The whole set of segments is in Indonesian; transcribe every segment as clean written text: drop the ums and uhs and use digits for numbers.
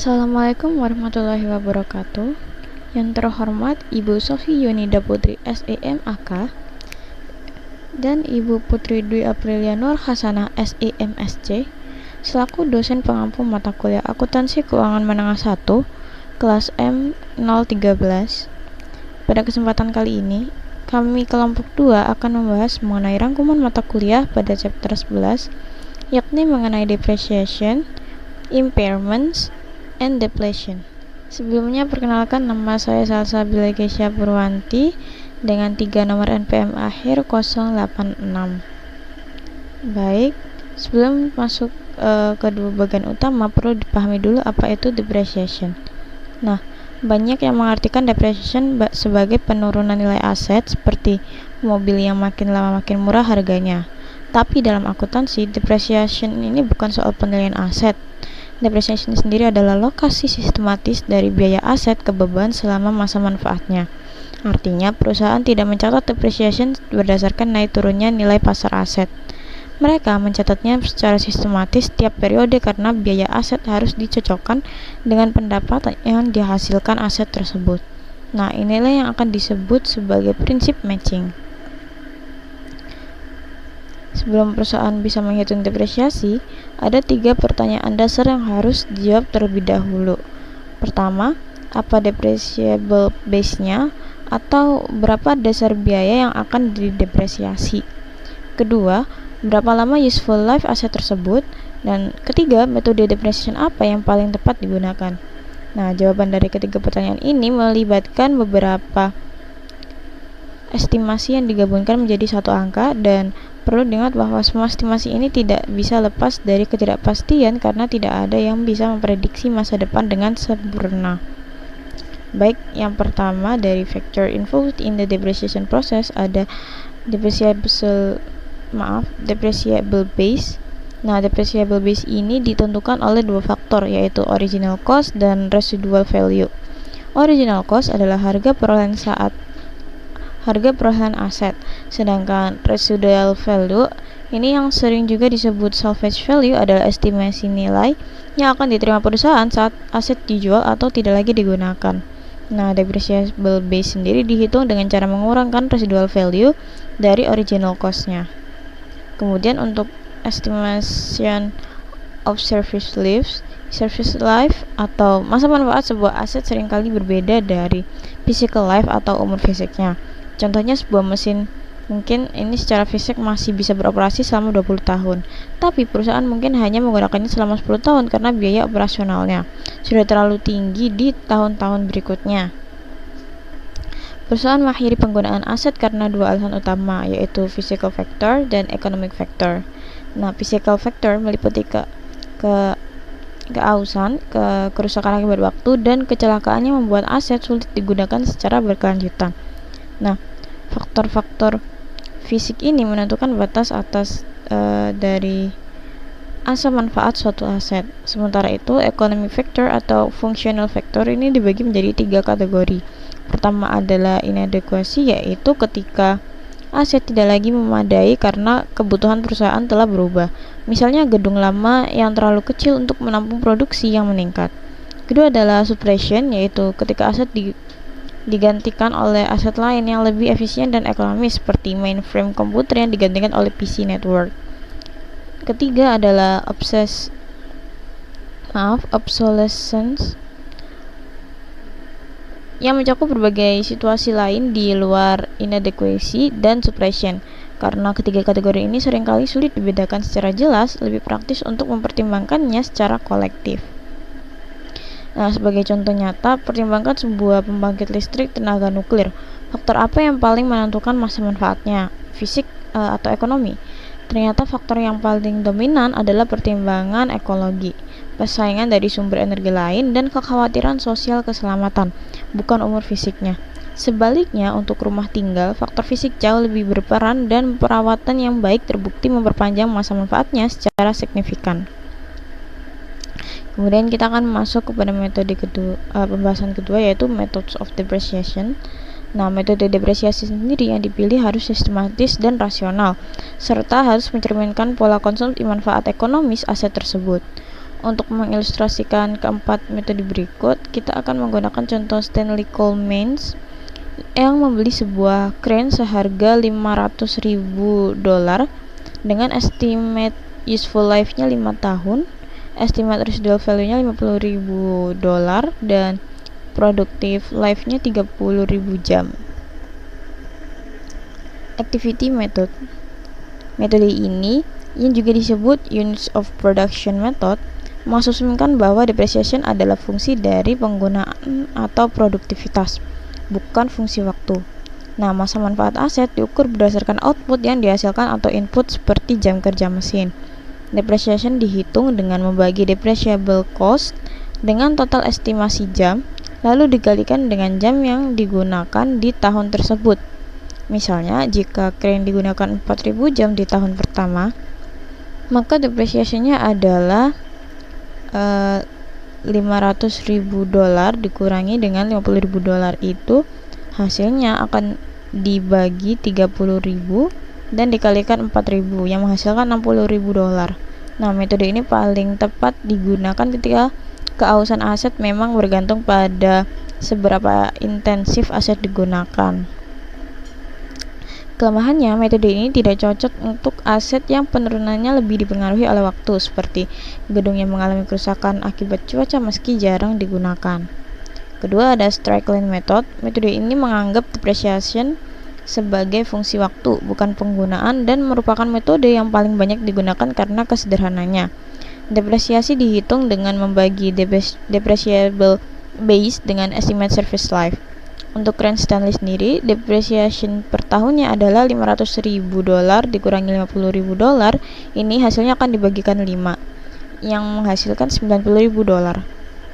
Assalamualaikum warahmatullahi wabarakatuh. Yang terhormat Ibu Sofi Yunida Putri SEM AK dan Ibu Putri Dwi Aprilia Nur Hasanah SEM SC selaku dosen pengampu mata kuliah Akuntansi Keuangan Menengah 1 kelas M013. Pada kesempatan kali ini, kami kelompok 2 akan membahas mengenai rangkuman mata kuliah pada chapter 11, yakni mengenai depreciation, impairments, and depletion. Sebelumnya perkenalkan, nama saya Salsabila Kesya Purwanti dengan 3 nomor NPM akhir 086. Baik, sebelum masuk ke dua bagian utama, perlu dipahami dulu apa itu depreciation. Nah, banyak yang mengartikan depreciation sebagai penurunan nilai aset seperti mobil yang makin lama makin murah harganya. Tapi dalam akuntansi, depreciation ini bukan soal penilaian aset. Depreciation sendiri adalah lokasi sistematis dari biaya aset ke beban selama masa manfaatnya. Artinya, perusahaan tidak mencatat depreciation berdasarkan naik turunnya nilai pasar aset. Mereka mencatatnya secara sistematis setiap periode karena biaya aset harus dicocokkan dengan pendapatan yang dihasilkan aset tersebut. Nah, inilah yang akan disebut sebagai prinsip matching. Sebelum perusahaan bisa menghitung depresiasi, ada 3 pertanyaan dasar yang harus dijawab terlebih dahulu. Pertama, apa depreciable base-nya atau berapa dasar biaya yang akan didepresiasi. Kedua, berapa lama useful life aset tersebut. Dan ketiga, metode depreciation apa yang paling tepat digunakan. Nah, jawaban dari ketiga pertanyaan ini melibatkan beberapa estimasi yang digabungkan menjadi satu angka, dan perlu diingat bahwa semua estimasi ini tidak bisa lepas dari ketidakpastian karena tidak ada yang bisa memprediksi masa depan dengan sempurna. Baik, yang pertama dari factor involved in the depreciation process ada depreciable base. Nah, depreciable base ini ditentukan oleh 2 faktor, yaitu original cost dan residual value. Original cost adalah harga perolehan aset, sedangkan residual value ini yang sering juga disebut salvage value adalah estimasi nilai yang akan diterima perusahaan saat aset dijual atau tidak lagi digunakan. Nah, depreciable base sendiri dihitung dengan cara mengurangkan residual value dari original cost-nya. Kemudian untuk estimation of service life atau masa manfaat sebuah aset seringkali berbeda dari physical life atau umur fisiknya. Contohnya sebuah mesin mungkin ini secara fisik masih bisa beroperasi selama 20 tahun, tapi perusahaan mungkin hanya menggunakannya selama 10 tahun karena biaya operasionalnya sudah terlalu tinggi di tahun-tahun berikutnya. Perusahaan mengakhiri penggunaan aset karena 2 alasan utama, yaitu physical factor dan economic factor. Nah, physical factor meliputi keausan, kerusakan akibat waktu, dan kecelakaan yang membuat aset sulit digunakan secara berkelanjutan. Nah, faktor-faktor fisik ini menentukan batas atas dari asa manfaat suatu aset. Sementara itu, economic factor atau functional factor ini dibagi menjadi 3 kategori. Pertama adalah inadequacy, yaitu ketika aset tidak lagi memadai karena kebutuhan perusahaan telah berubah. Misalnya gedung lama yang terlalu kecil untuk menampung produksi yang meningkat. Kedua adalah suppression, yaitu ketika aset digantikan oleh aset lain yang lebih efisien dan ekonomis seperti mainframe komputer yang digantikan oleh PC network. Ketiga adalah obsolescence yang mencakup berbagai situasi lain di luar inadequacy dan suppression. Karena ketiga kategori ini seringkali sulit dibedakan secara jelas, lebih praktis untuk mempertimbangkannya secara kolektif. Nah, sebagai contoh nyata, pertimbangkan sebuah pembangkit listrik tenaga nuklir. Faktor apa yang paling menentukan masa manfaatnya? Fisik atau ekonomi? Ternyata faktor yang paling dominan adalah pertimbangan ekologi, persaingan dari sumber energi lain, dan kekhawatiran sosial keselamatan, bukan umur fisiknya. Sebaliknya, untuk rumah tinggal, faktor fisik jauh lebih berperan dan perawatan yang baik terbukti memperpanjang masa manfaatnya secara signifikan. Kemudian kita akan masuk kepada metode kedua, pembahasan kedua, yaitu methods of depreciation. Nah, metode depresiasi sendiri yang dipilih harus sistematis dan rasional, serta harus mencerminkan pola konsumsi manfaat ekonomis aset tersebut. Untuk mengilustrasikan keempat metode berikut, kita akan menggunakan contoh Stanley Coleman yang membeli sebuah crane seharga $500.000 dengan estimate useful life-nya 5 tahun, estimate residual value-nya $50.000 dan productive life-nya 30.000 jam. Activity method. Metode ini yang juga disebut units of production method mengasumsikan bahwa depreciation adalah fungsi dari penggunaan atau produktivitas, bukan fungsi waktu. Nah, masa manfaat aset diukur berdasarkan output yang dihasilkan atau input seperti jam kerja mesin. Depreciation dihitung dengan membagi depreciable cost dengan total estimasi jam, lalu dikalikan dengan jam yang digunakan di tahun tersebut. Misalnya, jika crane digunakan 4.000 jam di tahun pertama, maka depreciation-nya adalah $500.000 dikurangi dengan $50.000 itu hasilnya akan dibagi 30.000 dan dikalikan 4.000 yang menghasilkan $60.000. Nah, metode ini paling tepat digunakan ketika keausan aset memang bergantung pada seberapa intensif aset digunakan. Kelemahannya, metode ini tidak cocok untuk aset yang penurunannya lebih dipengaruhi oleh waktu, seperti gedung yang mengalami kerusakan akibat cuaca meski jarang digunakan. Kedua, ada straight line method. Metode ini menganggap depreciation sebagai fungsi waktu, bukan penggunaan, dan merupakan metode yang paling banyak digunakan karena kesederhananya. Depresiasi dihitung dengan membagi depreciable base dengan estimate service life. Untuk crane Stanley sendiri, depreciation per tahunnya adalah $500.000 dikurangi $50.000. Ini hasilnya akan dibagikan 5, yang menghasilkan $90.000.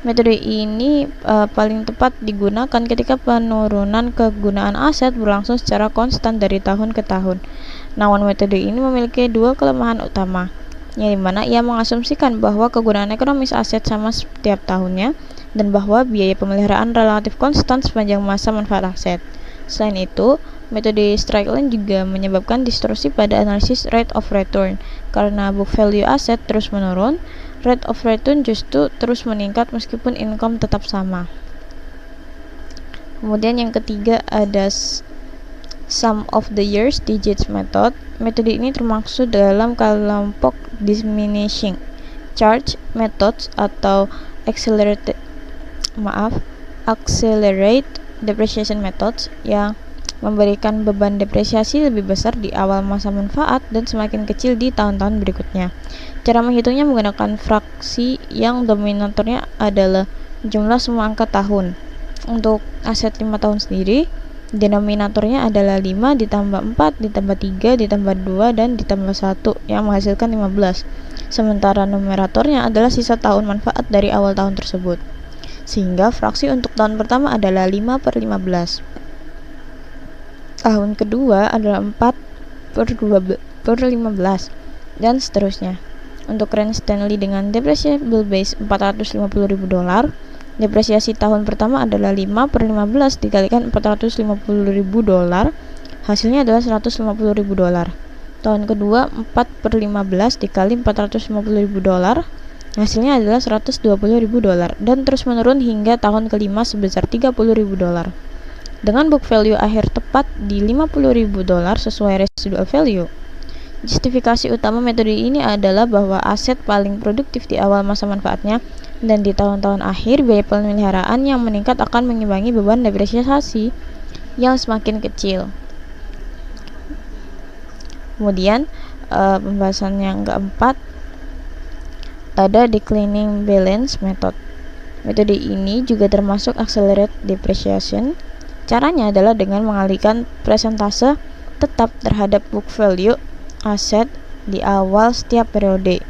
Metode ini paling tepat digunakan ketika penurunan kegunaan aset berlangsung secara konstan dari tahun ke tahun. Namun metode ini memiliki dua kelemahan utama, yang dimana ia mengasumsikan bahwa kegunaan ekonomis aset sama setiap tahunnya, dan bahwa biaya pemeliharaan relatif konstan sepanjang masa manfaat aset. Selain itu, metode straight line juga menyebabkan distorsi pada analisis rate of return. Karena book value aset terus menurun, rate of return justru terus meningkat meskipun income tetap sama. Kemudian yang ketiga ada sum of the years digits method. Metode ini termasuk dalam kelompok diminishing charge methods atau accelerate depreciation methods yang memberikan beban depresiasi lebih besar di awal masa manfaat dan semakin kecil di tahun-tahun berikutnya. Cara menghitungnya menggunakan fraksi yang dominatornya adalah jumlah semua angka tahun. Untuk aset 5 tahun sendiri, denominatornya adalah 5 ditambah 4 ditambah 3 ditambah 2 dan ditambah 1 yang menghasilkan 15. Sementara numeratornya adalah sisa tahun manfaat dari awal tahun tersebut. Sehingga fraksi untuk tahun pertama adalah 5/15. Tahun kedua adalah 4/15 dan seterusnya. Untuk crane Stanley dengan depreciable base $450.000, depresiasi tahun pertama adalah 5/15 dikalikan $450.000, hasilnya adalah $150.000. Tahun kedua 4/15 dikali $450.000, hasilnya adalah $120.000 dan terus menurun hingga tahun kelima sebesar $30.000. Dengan book value akhir tepat di $50.000 sesuai residual value. Justifikasi utama metode ini adalah bahwa aset paling produktif di awal masa manfaatnya dan di tahun-tahun akhir biaya pemeliharaan yang meningkat akan mengimbangi beban depresiasi yang semakin kecil. Kemudian pembahasan yang keempat ada declining balance method. Metode ini juga termasuk accelerate depreciation. Caranya adalah dengan mengalihkan persentase tetap terhadap book value aset di awal setiap periode.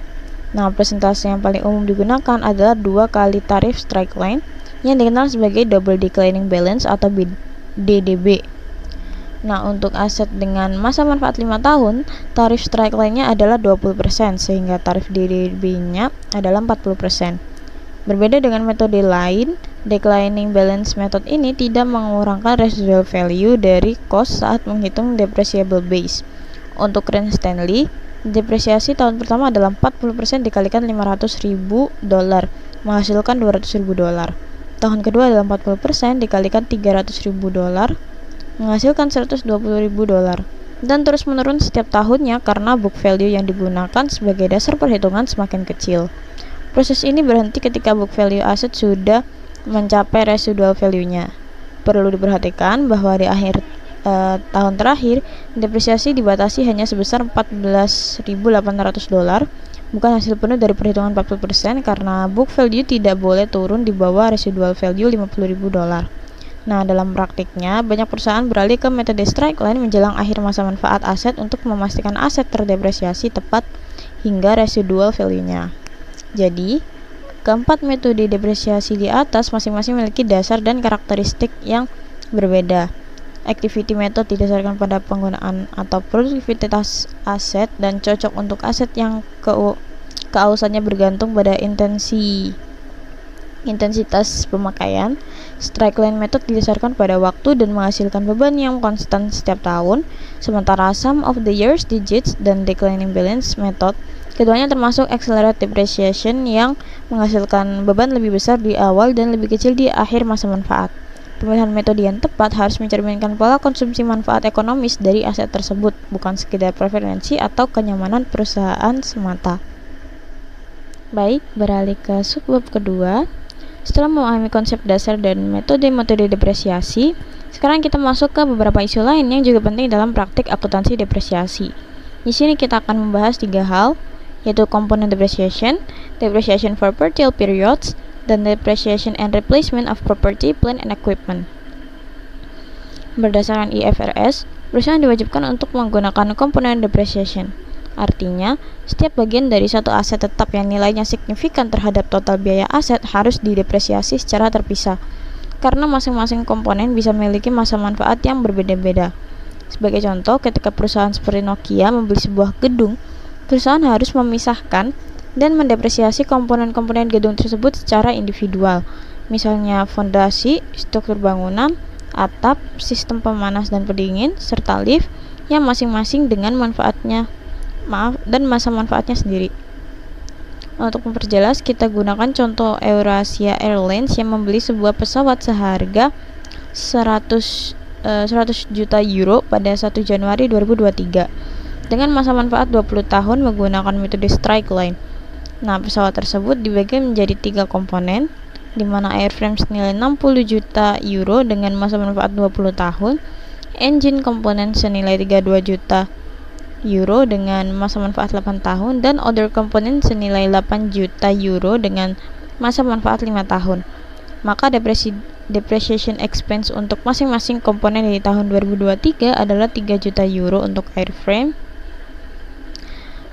Nah, persentase yang paling umum digunakan adalah 2 kali tarif straight line yang dikenal sebagai double declining balance atau DDB. Nah, untuk aset dengan masa manfaat 5 tahun, tarif straight line-nya adalah 20%, sehingga tarif DDB-nya adalah 40%. Berbeda dengan metode lain, declining balance method ini tidak mengurangkan residual value dari cost saat menghitung depreciable base. Untuk crane Stanley, Depresiasi tahun pertama adalah 40% dikalikan $500.000, menghasilkan $200.000. Tahun kedua adalah 40% dikalikan $300.000, menghasilkan $120.000. Dan terus menurun setiap tahunnya karena book value yang digunakan sebagai dasar perhitungan semakin kecil. Proses ini berhenti ketika book value aset sudah mencapai residual value-nya. Perlu diperhatikan bahwa di akhir tahun terakhir, depresiasi dibatasi hanya sebesar $14.800, bukan hasil penuh dari perhitungan 40%, karena book value tidak boleh turun di bawah residual value $50.000. Nah, dalam praktiknya, banyak perusahaan beralih ke metode straight line menjelang akhir masa manfaat aset untuk memastikan aset terdepresiasi tepat hingga residual value-nya. Jadi, keempat metode depresiasi di atas masing-masing memiliki dasar dan karakteristik yang berbeda. Activity method didasarkan pada penggunaan atau produktivitas aset dan cocok untuk aset yang keausannya bergantung pada intensitas pemakaian. Straight line method didasarkan pada waktu dan menghasilkan beban yang konstan setiap tahun, sementara sum of the years digits dan declining balance method keduanya termasuk accelerated depreciation yang menghasilkan beban lebih besar di awal dan lebih kecil di akhir masa manfaat. Pemilihan metode yang tepat harus mencerminkan pola konsumsi manfaat ekonomis dari aset tersebut, bukan sekedar preferensi atau kenyamanan perusahaan semata. Baik, beralih ke subbab kedua. Setelah memahami konsep dasar dan metode-metode depresiasi, sekarang kita masuk ke beberapa isu lain yang juga penting dalam praktik akuntansi depresiasi. Di sini kita akan membahas 3 hal, yaitu component depreciation, depreciation for partial periods, dan depreciation and replacement of property, plant, and equipment. Berdasarkan IFRS, perusahaan diwajibkan untuk menggunakan komponen depreciation. Artinya, setiap bagian dari satu aset tetap yang nilainya signifikan terhadap total biaya aset harus didepresiasi secara terpisah, karena masing-masing komponen bisa memiliki masa manfaat yang berbeda-beda. Sebagai contoh, ketika perusahaan seperti Nokia membeli sebuah gedung, perusahaan harus memisahkan dan mendepresiasi komponen-komponen gedung tersebut secara individual, misalnya fondasi, struktur bangunan, atap, sistem pemanas dan pendingin, serta lift yang masing-masing dengan dan masa manfaatnya sendiri. Untuk memperjelas, kita gunakan contoh Eurasia Airlines yang membeli sebuah pesawat seharga 100 juta euro pada 1 Januari 2023 dengan masa manfaat 20 tahun menggunakan metode straight line. Nah, pesawat tersebut dibagi menjadi 3 komponen, di mana airframe senilai 60 juta euro dengan masa manfaat 20 tahun, engine komponen senilai 32 juta euro dengan masa manfaat 8 tahun, dan other komponen senilai 8 juta euro dengan masa manfaat 5 tahun. Maka depreciation expense untuk masing-masing komponen di tahun 2023 adalah 3 juta euro untuk airframe,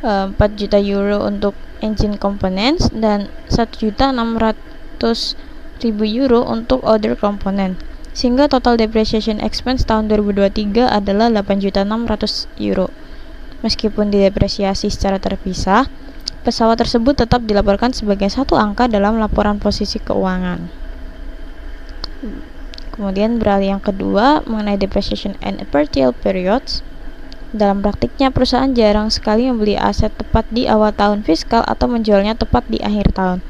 4 juta euro untuk engine components, dan 1.600.000 euro untuk other component, sehingga total depreciation expense tahun 2023 adalah 8.600.000 euro. Meskipun didepresiasi secara terpisah, pesawat tersebut tetap dilaporkan sebagai satu angka dalam laporan posisi keuangan. Kemudian beralih yang kedua mengenai depreciation and partial periods. Dalam praktiknya, perusahaan jarang sekali membeli aset tepat di awal tahun fiskal atau menjualnya tepat di akhir tahun.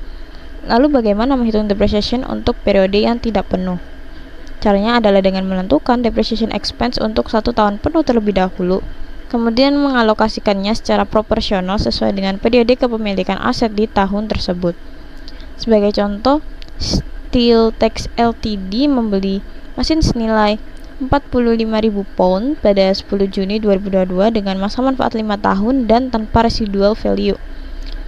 Lalu bagaimana menghitung depreciation untuk periode yang tidak penuh? Caranya adalah dengan menentukan depreciation expense untuk 1 tahun penuh terlebih dahulu, kemudian mengalokasikannya secara proporsional sesuai dengan periode kepemilikan aset di tahun tersebut. Sebagai contoh, Steel Tex Ltd membeli mesin senilai 45.000 pound pada 10 Juni 2022 dengan masa manfaat 5 tahun dan tanpa residual value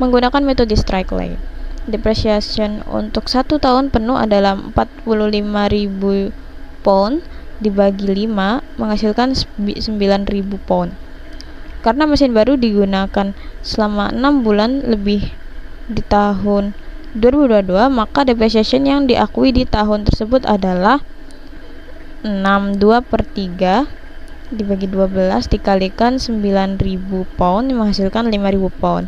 menggunakan metode straight line. Depreciation untuk 1 tahun penuh adalah 45.000 pound dibagi 5 menghasilkan 9.000 pound. Karena mesin baru digunakan selama 6 bulan lebih di tahun 2022, maka depreciation yang diakui di tahun tersebut adalah 62/3 dibagi 12 dikalikan 9.000 pound menghasilkan 5.000 pound.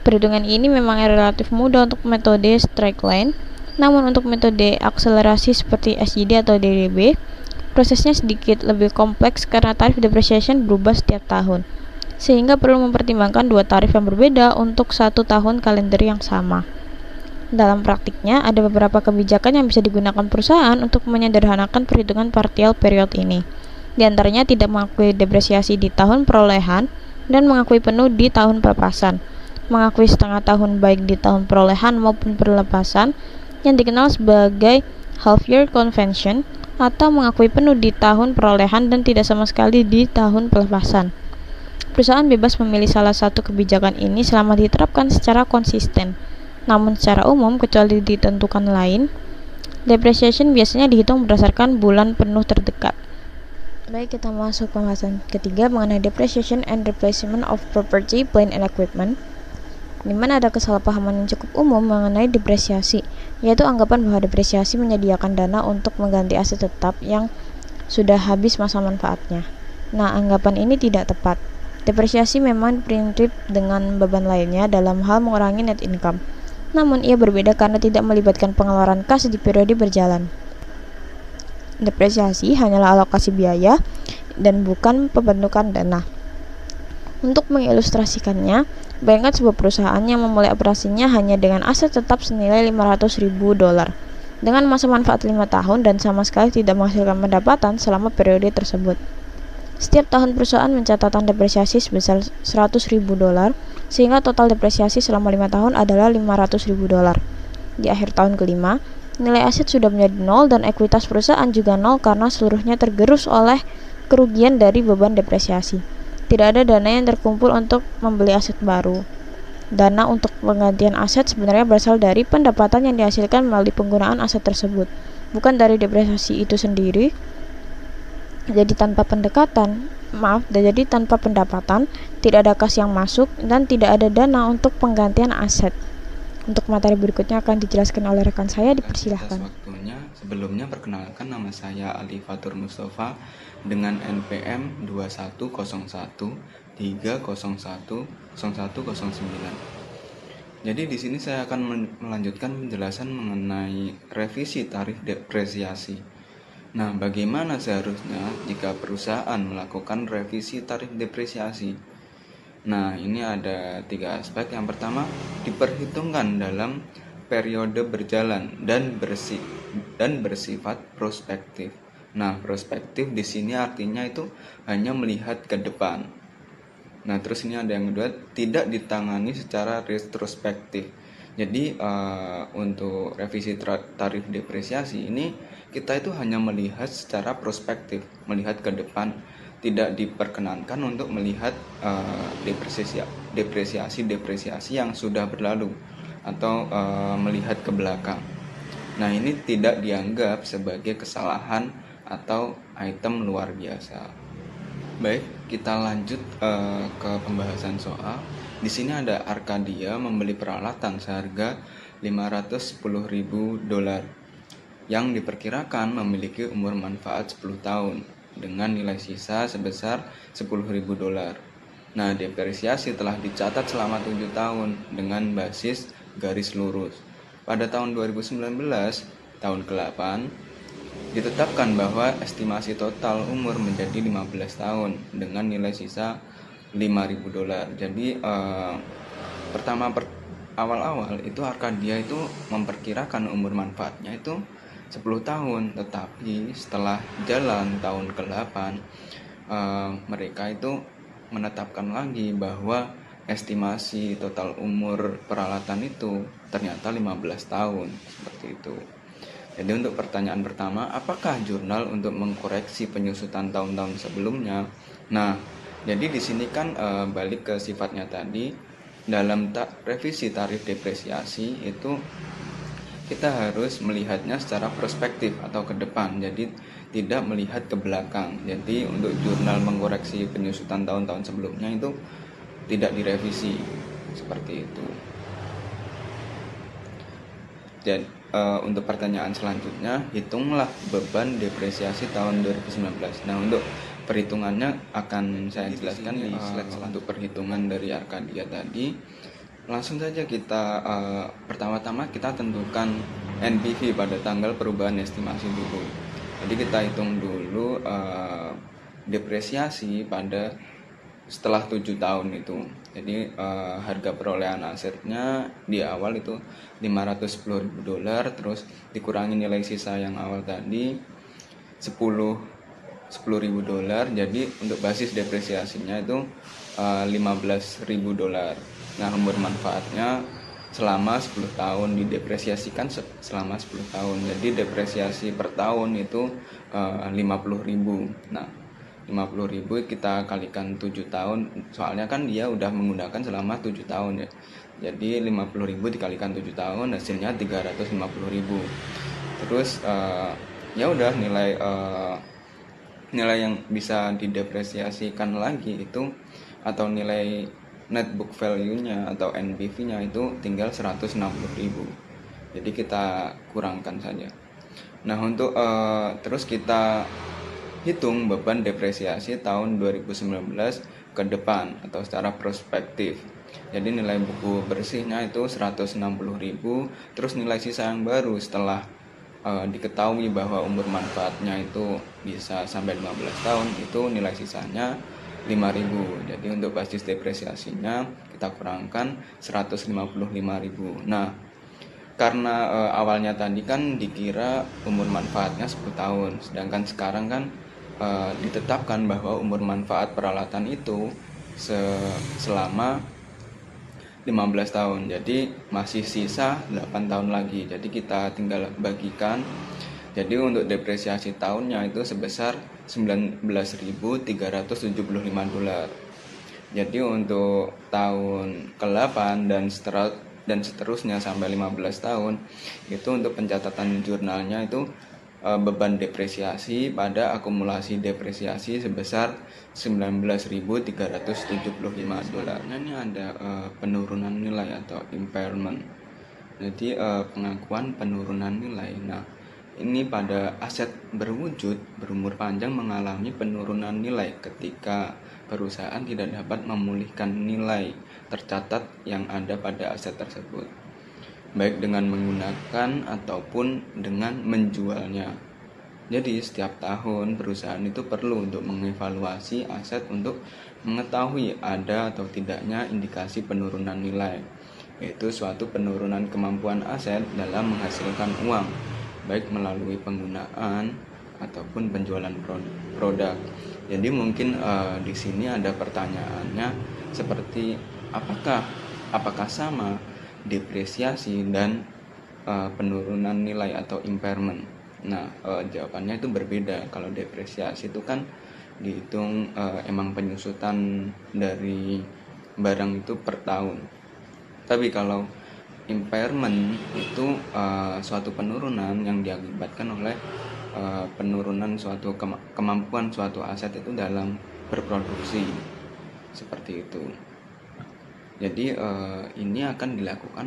Perhitungan ini memang relatif mudah untuk metode straight line, namun untuk metode akselerasi seperti SJD atau DDB, prosesnya sedikit lebih kompleks karena tarif depreciation berubah setiap tahun. sehingga perlu mempertimbangkan dua tarif yang berbeda untuk 1 tahun kalender yang sama. Dalam praktiknya, ada beberapa kebijakan yang bisa digunakan perusahaan untuk menyederhanakan perhitungan partial period ini. Di antaranya tidak mengakui depresiasi di tahun perolehan dan mengakui penuh di tahun pelepasan. Mengakui setengah tahun baik di tahun perolehan maupun pelepasan yang dikenal sebagai half year convention, atau mengakui penuh di tahun perolehan dan tidak sama sekali di tahun pelepasan. Perusahaan bebas memilih salah satu kebijakan ini selama diterapkan secara konsisten. Namun secara umum, kecuali ditentukan lain, depreciation biasanya dihitung berdasarkan bulan penuh terdekat. Baik, kita masuk pembahasan ketiga mengenai depreciation and replacement of property, plant and equipment. Di mana ada kesalahpahaman yang cukup umum mengenai depresiasi, yaitu anggapan bahwa depresiasi menyediakan dana untuk mengganti aset tetap yang sudah habis masa manfaatnya. Nah, anggapan ini tidak tepat. Depresiasi memang prinsip dengan beban lainnya dalam hal mengurangi net income. Namun, ia berbeda karena tidak melibatkan pengeluaran kas di periode berjalan. Depresiasi hanyalah alokasi biaya dan bukan pembentukan dana. Untuk mengilustrasikannya, bayangkan sebuah perusahaan yang memulai operasinya hanya dengan aset tetap senilai $500.000 dengan masa manfaat 5 tahun dan sama sekali tidak menghasilkan pendapatan selama periode tersebut. Setiap tahun perusahaan mencatatkan depresiasi sebesar $100.000, sehingga total depresiasi selama 5 tahun adalah $500.000. Di akhir tahun kelima, nilai aset sudah menjadi nol dan ekuitas perusahaan juga nol karena seluruhnya tergerus oleh kerugian dari beban depresiasi. Tidak ada dana yang terkumpul untuk membeli aset baru. Dana untuk penggantian aset sebenarnya berasal dari pendapatan yang dihasilkan melalui penggunaan aset tersebut, bukan dari depresiasi itu sendiri. Jadi tanpa pendapatan, tidak ada kas yang masuk dan tidak ada dana untuk penggantian aset. Untuk materi berikutnya akan dijelaskan oleh rekan saya, dipersilahkan. Waktunya, sebelumnya perkenalkan, nama saya Ali Fatur Mustafa dengan NPM 2101301109. Jadi di sini saya akan melanjutkan penjelasan mengenai revisi tarif depresiasi. Nah, bagaimana seharusnya jika perusahaan melakukan revisi tarif depresiasi? Nah, ini ada 3 aspek. Yang pertama, diperhitungkan dalam periode berjalan dan bersifat prospektif. Nah, prospektif di sini artinya itu hanya melihat ke depan. Nah, terus ini ada yang kedua, tidak ditangani secara retrospektif. Jadi untuk revisi tarif depresiasi ini kita itu hanya melihat secara prospektif, melihat ke depan, tidak diperkenankan untuk melihat depresiasi yang sudah berlalu atau melihat ke belakang. Nah, ini tidak dianggap sebagai kesalahan atau item luar biasa. Baik, kita lanjut ke pembahasan soal. Di sini ada Arcadia membeli peralatan seharga $510.000 yang diperkirakan memiliki umur manfaat 10 tahun dengan nilai sisa sebesar $10.000. Nah, depresiasi telah dicatat selama 7 tahun dengan basis garis lurus. Pada tahun 2019, tahun ke-8, ditetapkan bahwa estimasi total umur menjadi 15 tahun dengan nilai sisa $5.000. Jadi awal-awal itu Arcadia itu memperkirakan umur manfaatnya itu 10 tahun, tetapi setelah jalan tahun ke-8 mereka itu menetapkan lagi bahwa estimasi total umur peralatan itu ternyata 15 tahun, seperti itu. Jadi untuk pertanyaan pertama, apakah jurnal untuk mengkoreksi penyusutan tahun-tahun sebelumnya? Nah, jadi di sini kan balik ke sifatnya tadi, dalam revisi tarif depresiasi itu kita harus melihatnya secara prospektif atau ke depan, jadi tidak melihat ke belakang. Jadi untuk jurnal mengkoreksi penyusutan tahun-tahun sebelumnya itu tidak direvisi, seperti itu. Dan untuk pertanyaan selanjutnya, hitunglah beban depresiasi tahun 2019. Nah, untuk perhitungannya akan saya jelaskan di slide selanjutnya. Untuk perhitungan dari Arcadia tadi, langsung saja kita pertama-tama kita tentukan NPV pada tanggal perubahan estimasi dulu. Jadi kita hitung dulu depresiasi pada setelah 7 tahun itu. Jadi harga perolehan asetnya di awal itu $510.000, terus dikurangi nilai sisa yang awal tadi 10.000 $10.000, jadi untuk basis depresiasinya itu $15.000. Nah, umur manfaatnya selama 10 tahun, didepresiasikan selama 10 tahun. Jadi depresiasi per tahun itu 50.000. Nah, 50.000 kita kalikan 7 tahun, soalnya kan dia udah menggunakan selama 7 tahun ya. Jadi 50.000 dikalikan 7 tahun hasilnya 350.000. Terus ya udah nilai yang bisa didepresiasikan lagi itu, atau nilai net book value-nya atau NBV-nya itu tinggal 160.000. Jadi kita kurangkan saja. Nah, untuk terus kita hitung beban depresiasi tahun 2019 ke depan atau secara prospektif. Jadi nilai buku bersihnya itu 160.000, terus nilai sisa yang baru setelah diketahui bahwa umur manfaatnya itu bisa sampai 15 tahun, itu nilai sisanya 5.000. Jadi untuk basis depresiasinya kita kurangkan 155.000. Nah, karena awalnya tadi kan dikira umur manfaatnya 10 tahun, sedangkan sekarang kan ditetapkan bahwa umur manfaat peralatan itu selama 15 tahun. Jadi masih sisa 8 tahun lagi. Jadi kita tinggal bagikan. Jadi untuk depresiasi tahunnya itu sebesar $19.375. Jadi untuk tahun ke-8 dan seterusnya sampai 15 tahun itu untuk pencatatan jurnalnya itu beban depresiasi pada akumulasi depresiasi sebesar $19.375. Nah, ini ada penurunan nilai atau impairment. Jadi pengakuan penurunan nilai. Nah, ini pada aset berwujud berumur panjang mengalami penurunan nilai ketika perusahaan tidak dapat memulihkan nilai tercatat yang ada pada aset tersebut, baik dengan menggunakan ataupun dengan menjualnya. Jadi setiap tahun perusahaan itu perlu untuk mengevaluasi aset untuk mengetahui ada atau tidaknya indikasi penurunan nilai, yaitu suatu penurunan kemampuan aset dalam menghasilkan uang, baik melalui penggunaan ataupun penjualan produk. Jadi mungkin di sini ada pertanyaannya seperti apakah sama depresiasi dan penurunan nilai atau impairment. Nah, jawabannya itu berbeda. Kalau depresiasi itu kan dihitung emang penyusutan dari barang itu per tahun. Tapi kalau impairment itu suatu penurunan yang diakibatkan oleh penurunan suatu kemampuan suatu aset itu dalam berproduksi, seperti itu. Jadi ini akan dilakukan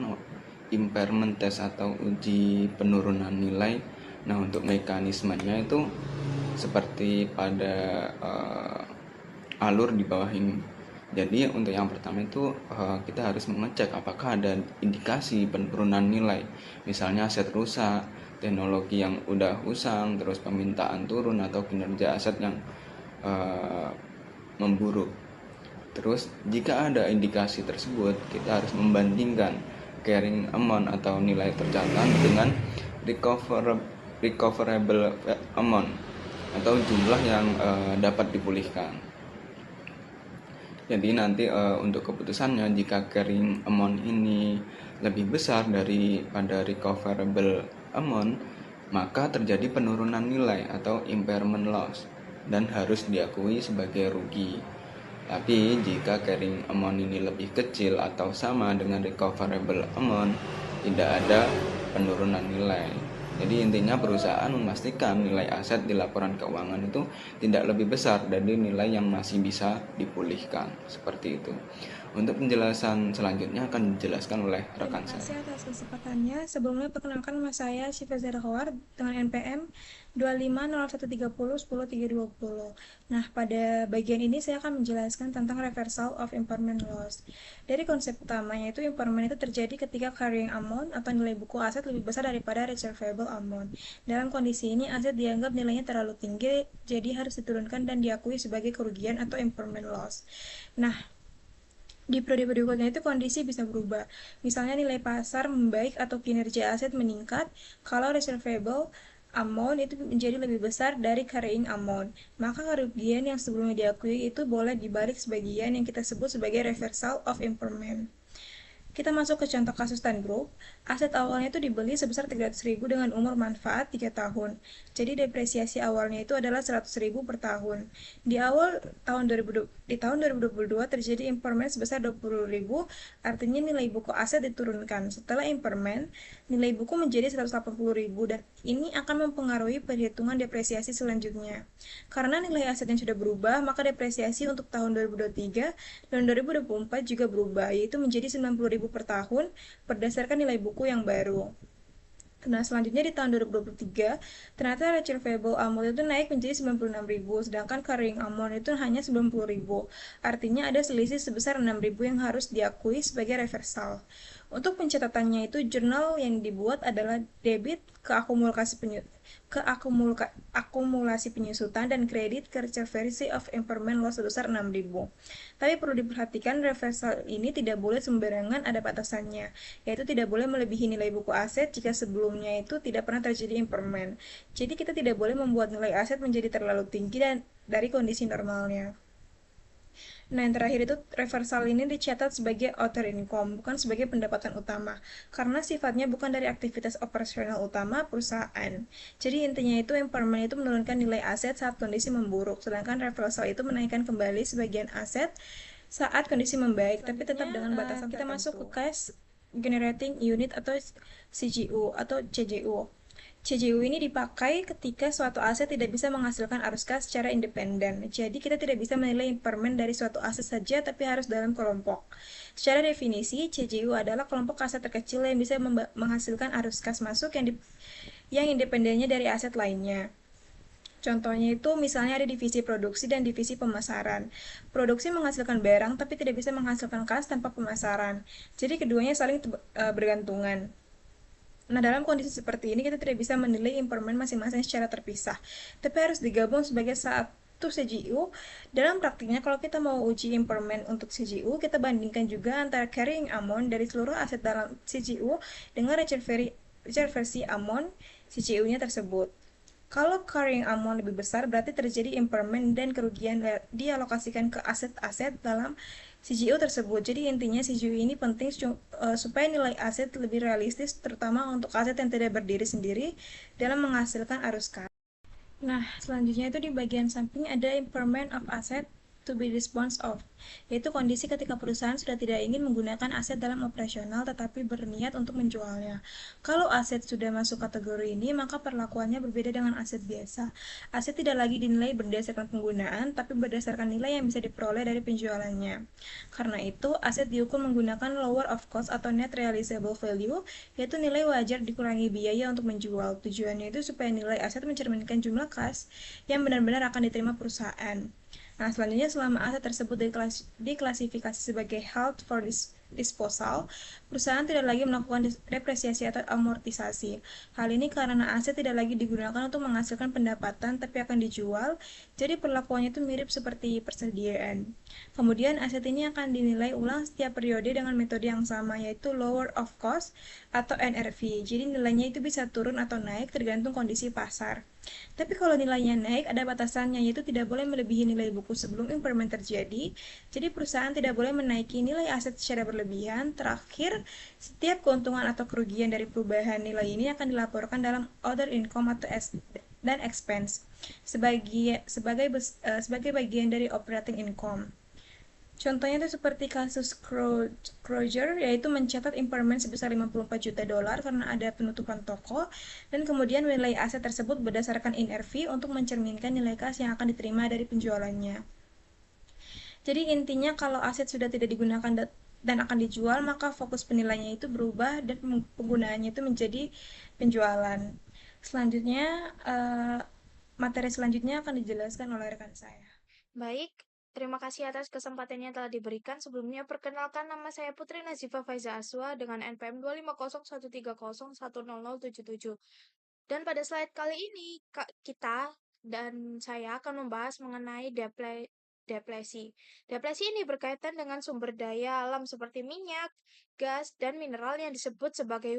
impairment test atau uji penurunan nilai. Nah, untuk mekanismenya itu seperti pada alur di bawah ini. Jadi untuk yang pertama itu kita harus mengecek apakah ada indikasi penurunan nilai. Misalnya aset rusak, teknologi yang udah usang, terus permintaan turun, atau kinerja aset yang memburuk. Terus jika ada indikasi tersebut, kita harus membandingkan carrying amount atau nilai tercatat dengan recoverable amount atau jumlah yang dapat dipulihkan. Jadi nanti untuk keputusannya, jika carrying amount ini lebih besar daripada recoverable amount, maka terjadi penurunan nilai atau impairment loss dan harus diakui sebagai rugi. Tapi jika carrying amount ini lebih kecil atau sama dengan recoverable amount, tidak ada penurunan nilai. Jadi intinya perusahaan memastikan nilai aset di laporan keuangan itu tidak lebih besar dari nilai yang masih bisa dipulihkan. Seperti itu. Untuk penjelasan selanjutnya akan dijelaskan oleh rekan saya. Terima kasih atas kesempatannya. Sebelumnya perkenalkan nama saya Syifa Zahra Khawar dengan NPM 250130 10 320. Nah, pada bagian ini saya akan menjelaskan tentang reversal of impairment loss. Dari konsep utamanya itu impairment itu terjadi ketika carrying amount atau nilai buku aset lebih besar daripada reservable amount. Dalam kondisi ini aset dianggap nilainya terlalu tinggi, jadi harus diturunkan dan diakui sebagai kerugian atau impairment loss. Nah, di periode berikutnya itu kondisi bisa berubah. Misalnya nilai pasar membaik atau kinerja aset meningkat kalau reservable amount itu menjadi lebih besar dari carrying amount. Maka kerugian yang sebelumnya diakui itu boleh dibalik sebagian yang kita sebut sebagai reversal of impairment. Kita masuk ke contoh kasus Tan Group. Aset awalnya itu dibeli sebesar 300.000 dengan umur manfaat 3 tahun. Jadi depresiasi awalnya itu adalah 100.000 per tahun. Di tahun 2022 terjadi impairment sebesar 20.000, artinya nilai buku aset diturunkan. Setelah impairment, nilai buku menjadi 180.000 dan ini akan mempengaruhi perhitungan depresiasi selanjutnya. Karena nilai aset yang sudah berubah, maka depresiasi untuk tahun 2023 dan 2024 juga berubah, yaitu menjadi 90.000 per tahun berdasarkan nilai buku yang baru. Nah, selanjutnya di tahun 2023, ternyata reservable amount itu naik menjadi 96.000, sedangkan carrying amount itu hanya 90.000. Artinya ada selisih sebesar 6.000 yang harus diakui sebagai reversal. Untuk pencatatannya itu, jurnal yang dibuat adalah debit ke akumulasi penyusutan dan kredit ke reservasi of impairment loss sebesar 6.000. Tapi perlu diperhatikan reversal ini tidak boleh sembarangan, ada batasannya, yaitu tidak boleh melebihi nilai buku aset jika sebelumnya itu tidak pernah terjadi impairment. Jadi kita tidak boleh membuat nilai aset menjadi terlalu tinggi dan dari kondisi normalnya. Nah, yang terakhir itu reversal ini dicatat sebagai other income, bukan sebagai pendapatan utama, karena sifatnya bukan dari aktivitas operasional utama perusahaan. Jadi intinya itu impairment itu menurunkan nilai aset saat kondisi memburuk, sedangkan reversal itu menaikkan kembali sebagian aset saat kondisi membaik, tapi tetap dengan batasan kita tertentu. Masuk ke cash generating unit atau CGU atau CGU. CJU ini dipakai ketika suatu aset tidak bisa menghasilkan arus kas secara independen. Jadi kita tidak bisa menilai impairment dari suatu aset saja, tapi harus dalam kelompok. Secara definisi, CJU adalah kelompok aset terkecil yang bisa menghasilkan arus kas masuk yang independennya dari aset lainnya. Contohnya itu misalnya ada divisi produksi dan divisi pemasaran. Produksi menghasilkan barang tapi tidak bisa menghasilkan kas tanpa pemasaran. Jadi keduanya saling bergantungan. Nah, dalam kondisi seperti ini kita tidak bisa menilai impairment masing-masing secara terpisah, tapi harus digabung sebagai satu CGU. Dalam praktiknya, kalau kita mau uji impairment untuk CGU, kita bandingkan juga antara carrying amount dari seluruh aset dalam CGU dengan reservasi amount CGU-nya tersebut. Kalau carrying amount lebih besar, berarti terjadi impairment dan kerugian dialokasikan ke aset-aset dalam CGU tersebut. Jadi intinya CGU ini penting supaya nilai aset lebih realistis, terutama untuk aset yang tidak berdiri sendiri dalam menghasilkan arus kas. Nah, selanjutnya itu di bagian samping ada impairment of asset to be disposed of, yaitu kondisi ketika perusahaan sudah tidak ingin menggunakan aset dalam operasional tetapi berniat untuk menjualnya. Kalau aset sudah masuk kategori ini, maka perlakuannya berbeda dengan aset biasa. Aset tidak lagi dinilai berdasarkan penggunaan, tapi berdasarkan nilai yang bisa diperoleh dari penjualannya. Karena itu, aset diukur menggunakan lower of cost atau net realizable value, yaitu nilai wajar dikurangi biaya untuk menjual. Tujuannya itu supaya nilai aset mencerminkan jumlah kas yang benar-benar akan diterima perusahaan. Nah, selanjutnya selama aset tersebut diklasifikasi sebagai held for disposal, perusahaan tidak lagi melakukan depresiasi atau amortisasi. Hal ini karena aset tidak lagi digunakan untuk menghasilkan pendapatan tapi akan dijual, jadi perlakuannya itu mirip seperti persediaan. Kemudian aset ini akan dinilai ulang setiap periode dengan metode yang sama, yaitu lower of cost atau NRV. Jadi nilainya itu bisa turun atau naik tergantung kondisi pasar. Tapi kalau nilainya naik, ada batasannya, yaitu tidak boleh melebihi nilai buku sebelum impairment terjadi. Jadi perusahaan tidak boleh menaiki nilai aset secara berlebihan. Terakhir, setiap keuntungan atau kerugian dari perubahan nilai ini akan dilaporkan dalam other income atau dan expense sebagai bagian dari operating income. Contohnya itu seperti kasus Kroger, yaitu mencatat impairment sebesar 54 juta dolar karena ada penutupan toko, dan kemudian nilai aset tersebut berdasarkan NRV untuk mencerminkan nilai kas yang akan diterima dari penjualannya. Jadi intinya kalau aset sudah tidak digunakan dan akan dijual, maka fokus penilaiannya itu berubah dan penggunaannya itu menjadi penjualan. Selanjutnya, materi selanjutnya akan dijelaskan oleh rekan saya. Baik, terima kasih atas kesempatannya telah diberikan. Sebelumnya, perkenalkan nama saya Putri Nazifa Faiza Aswa dengan NPM 25013010077. Dan pada slide kali ini, kita dan saya akan membahas mengenai depresi. Depresi ini berkaitan dengan sumber daya alam seperti minyak, gas, dan mineral yang disebut sebagai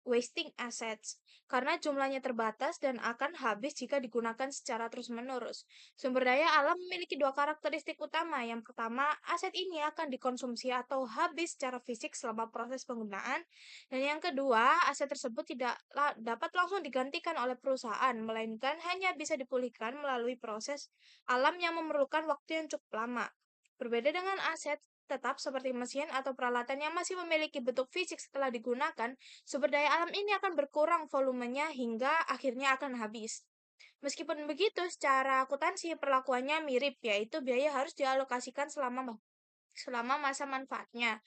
wasting assets, karena jumlahnya terbatas dan akan habis jika digunakan secara terus-menerus. Sumber daya alam memiliki dua karakteristik utama. Yang pertama, aset ini akan dikonsumsi atau habis secara fisik selama proses penggunaan. Dan yang kedua, aset tersebut tidak dapat langsung digantikan oleh perusahaan, melainkan hanya bisa dipulihkan melalui proses alam yang memerlukan waktu yang cukup lama. Berbeda dengan aset tetap seperti mesin atau peralatan yang masih memiliki bentuk fisik setelah digunakan, sumber daya alam ini akan berkurang volumenya hingga akhirnya akan habis. Meskipun begitu, secara akuntansi perlakuannya mirip, yaitu biaya harus dialokasikan selama masa manfaatnya.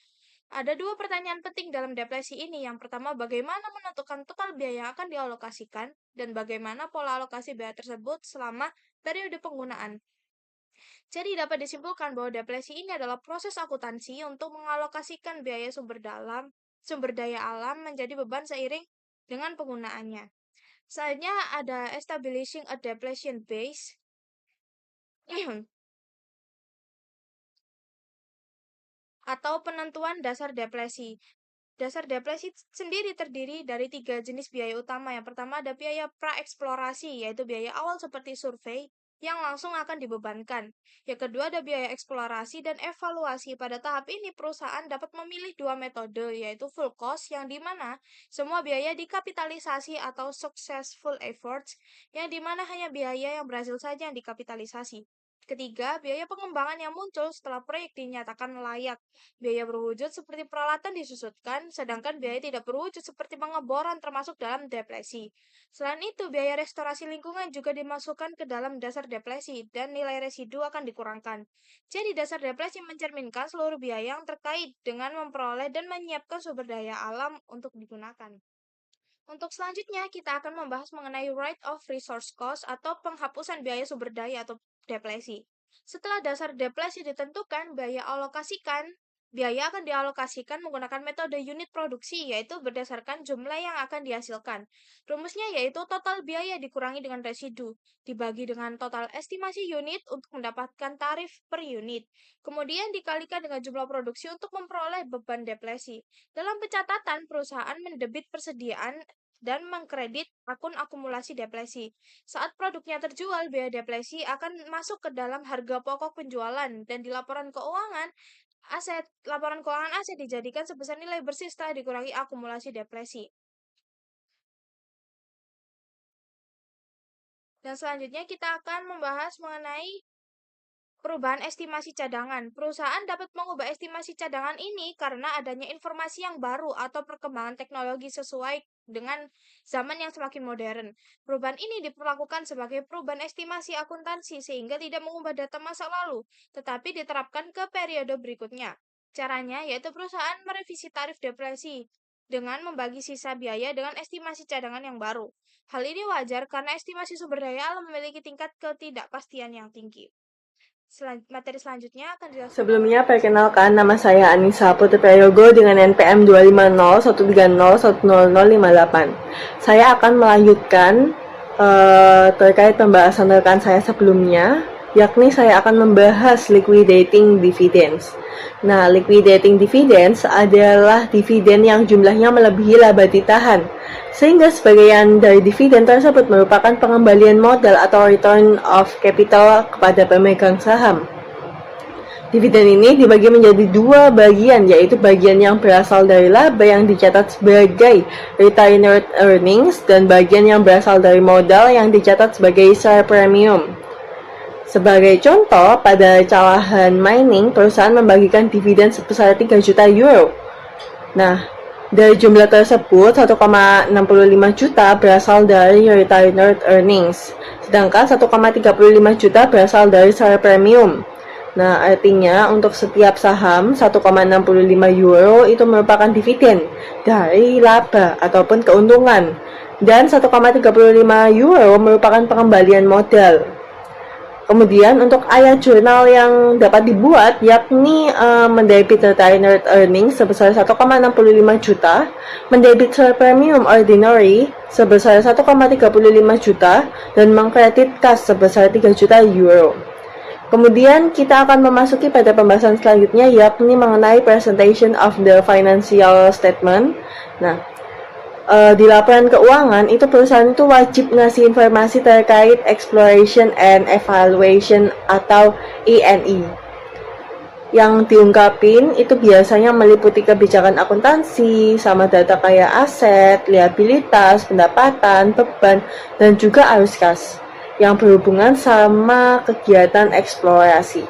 Ada dua pertanyaan penting dalam depresi ini. Yang pertama, bagaimana menentukan total biaya yang akan dialokasikan, dan bagaimana pola alokasi biaya tersebut selama periode penggunaan. Jadi dapat disimpulkan bahwa depresi ini adalah proses akuntansi untuk mengalokasikan biaya sumber daya alam menjadi beban seiring dengan penggunaannya. Selanjutnya ada establishing a depletion base atau penentuan dasar depresi. Dasar depresi sendiri terdiri dari 3 jenis biaya utama. Yang pertama ada biaya praeksplorasi, yaitu biaya awal seperti survei yang langsung akan dibebankan. Yang kedua ada biaya eksplorasi dan evaluasi. Pada tahap ini perusahaan dapat memilih dua metode, yaitu full cost yang dimana semua biaya dikapitalisasi atau successful efforts yang dimana hanya biaya yang berhasil saja yang dikapitalisasi. Ketiga, biaya pengembangan yang muncul setelah proyek dinyatakan layak. Biaya berwujud seperti peralatan disusutkan, sedangkan biaya tidak berwujud seperti pengeboran termasuk dalam depresi. Selain itu, biaya restorasi lingkungan juga dimasukkan ke dalam dasar depresi dan nilai residu akan dikurangkan. Jadi, dasar depresi mencerminkan seluruh biaya yang terkait dengan memperoleh dan menyiapkan sumber daya alam untuk digunakan. Untuk selanjutnya, kita akan membahas mengenai right of resource cost atau penghapusan biaya sumber daya atau depresi. Setelah dasar depresi ditentukan, biaya akan dialokasikan menggunakan metode unit produksi, yaitu berdasarkan jumlah yang akan dihasilkan. Rumusnya yaitu total biaya dikurangi dengan residu, dibagi dengan total estimasi unit untuk mendapatkan tarif per unit. Kemudian dikalikan dengan jumlah produksi untuk memperoleh beban depresi. Dalam pencatatan, perusahaan mendebit persediaan dan mengkredit akun akumulasi depresi. Saat produknya terjual, biaya depresi akan masuk ke dalam harga pokok penjualan dan di laporan keuangan aset dijadikan sebesar nilai bersih setelah dikurangi akumulasi depresi. Dan selanjutnya kita akan membahas mengenai perubahan estimasi cadangan. Perusahaan dapat mengubah estimasi cadangan ini karena adanya informasi yang baru atau perkembangan teknologi sesuai dengan zaman yang semakin modern. Perubahan ini diperlakukan sebagai perubahan estimasi akuntansi sehingga tidak mengubah data masa lalu, tetapi diterapkan ke periode berikutnya. Caranya yaitu perusahaan merevisi tarif depresi dengan membagi sisa biaya dengan estimasi cadangan yang baru. Hal ini wajar karena estimasi sumber daya alam memiliki tingkat ketidakpastian yang tinggi. Materi selanjutnya akan dilakukan. Sebelumnya, perkenalkan nama saya Anissa Putri Prayogo dengan NPM 25013010058. Saya akan melanjutkan terkait pembahasan rekan saya sebelumnya, yakni saya akan membahas liquidating dividends. Nah, liquidating dividends adalah dividen yang jumlahnya melebihi laba ditahan, sehingga sebagian dari dividen tersebut merupakan pengembalian modal atau return of capital kepada pemegang saham. Dividen ini dibagi menjadi dua bagian, yaitu bagian yang berasal dari laba yang dicatat sebagai retained earnings dan bagian yang berasal dari modal yang dicatat sebagai share premium. Sebagai contoh, pada Calahan Mining, perusahaan membagikan dividen sebesar 3 juta euro. Nah, dari jumlah tersebut, 1,65 juta berasal dari retained earnings, sedangkan 1,35 juta berasal dari share premium. Nah, artinya untuk setiap saham 1,65 euro itu merupakan dividen dari laba ataupun keuntungan. dan 1,35 euro merupakan pengembalian modal. Kemudian untuk ayat jurnal yang dapat dibuat yakni mendebit retained earnings sebesar 1,65 juta, mendebit share premium ordinary sebesar 1,35 juta, dan mengkredit kas sebesar 3 juta euro. Kemudian kita akan memasuki pada pembahasan selanjutnya yakni mengenai presentation of the financial statement. Nah, di laporan keuangan itu perusahaan itu wajib ngasih informasi terkait exploration and evaluation atau E&E. Yang diungkapin itu biasanya meliputi kebijakan akuntansi, sama data kayak aset, liabilitas, pendapatan, beban, dan juga arus kas yang berhubungan sama kegiatan eksplorasi.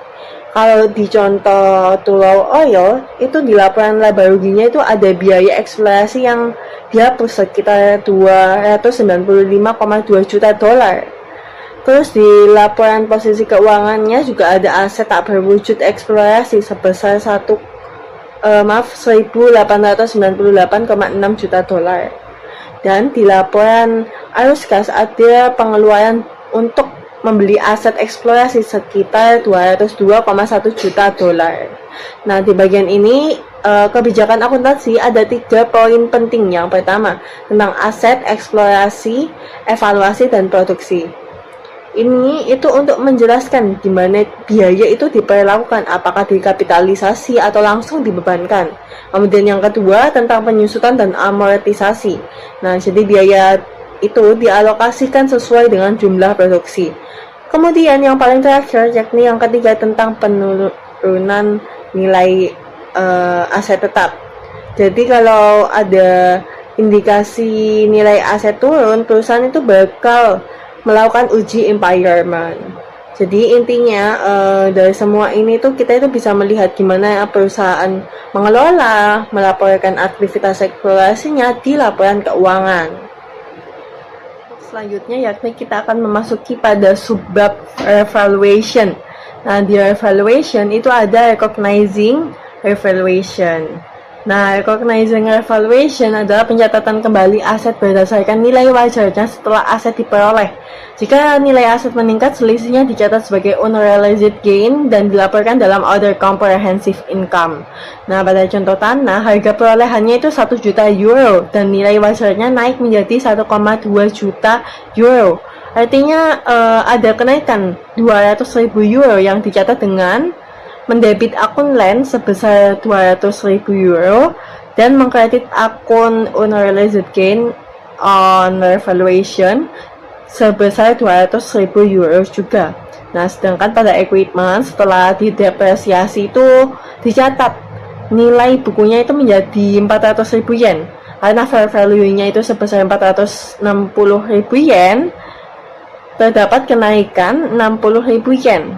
Kalau di contoh Tullow Oil, itu di laporan laba ruginya itu ada biaya eksplorasi yang dihapus sekitar 295,2 juta dolar. Terus di laporan posisi keuangannya juga ada aset tak berwujud eksplorasi sebesar 1.898,6 juta dolar. Dan di laporan arus kas ada pengeluaran untuk membeli aset eksplorasi sekitar 202,1 juta dolar. Nah, di bagian ini kebijakan akuntansi ada 3 poin penting. Yang pertama, tentang aset, eksplorasi, evaluasi, dan produksi. Ini itu untuk menjelaskan gimana biaya itu diperlakukan, apakah dikapitalisasi atau langsung dibebankan. Kemudian yang kedua, tentang penyusutan dan amortisasi. Nah, jadi biaya itu dialokasikan sesuai dengan jumlah produksi. Kemudian yang paling terakhir yakni yang ketiga tentang penurunan nilai aset tetap. Jadi kalau ada indikasi nilai aset turun, perusahaan itu bakal melakukan uji impairment. Jadi intinya dari semua ini tuh kita itu bisa melihat gimana perusahaan mengelola, melaporkan aktivitas eksplorasinya di laporan keuangan. Selanjutnya yakni kita akan memasuki pada subbab revaluation. Nah, di revaluation itu ada recognizing revaluation. Nah, recognizing revaluation adalah pencatatan kembali aset berdasarkan nilai wajarnya setelah aset diperoleh. Jika nilai aset meningkat, selisihnya dicatat sebagai unrealized gain dan dilaporkan dalam other comprehensive income. Nah, pada contoh tanah, harga perolehannya itu 1 juta euro dan nilai wajarnya naik menjadi 1,2 juta euro. Artinya ada kenaikan 200.000 euro yang dicatat dengan mendebit akun land sebesar 200.000 euro dan mengkredit akun unrealized gain on revaluation sebesar 200.000 euro juga. Nah, sedangkan pada equipment setelah didepresiasi itu dicatat nilai bukunya itu menjadi 400.000 yen. Karena fair value-nya itu sebesar 460.000 yen, terdapat kenaikan 60.000 yen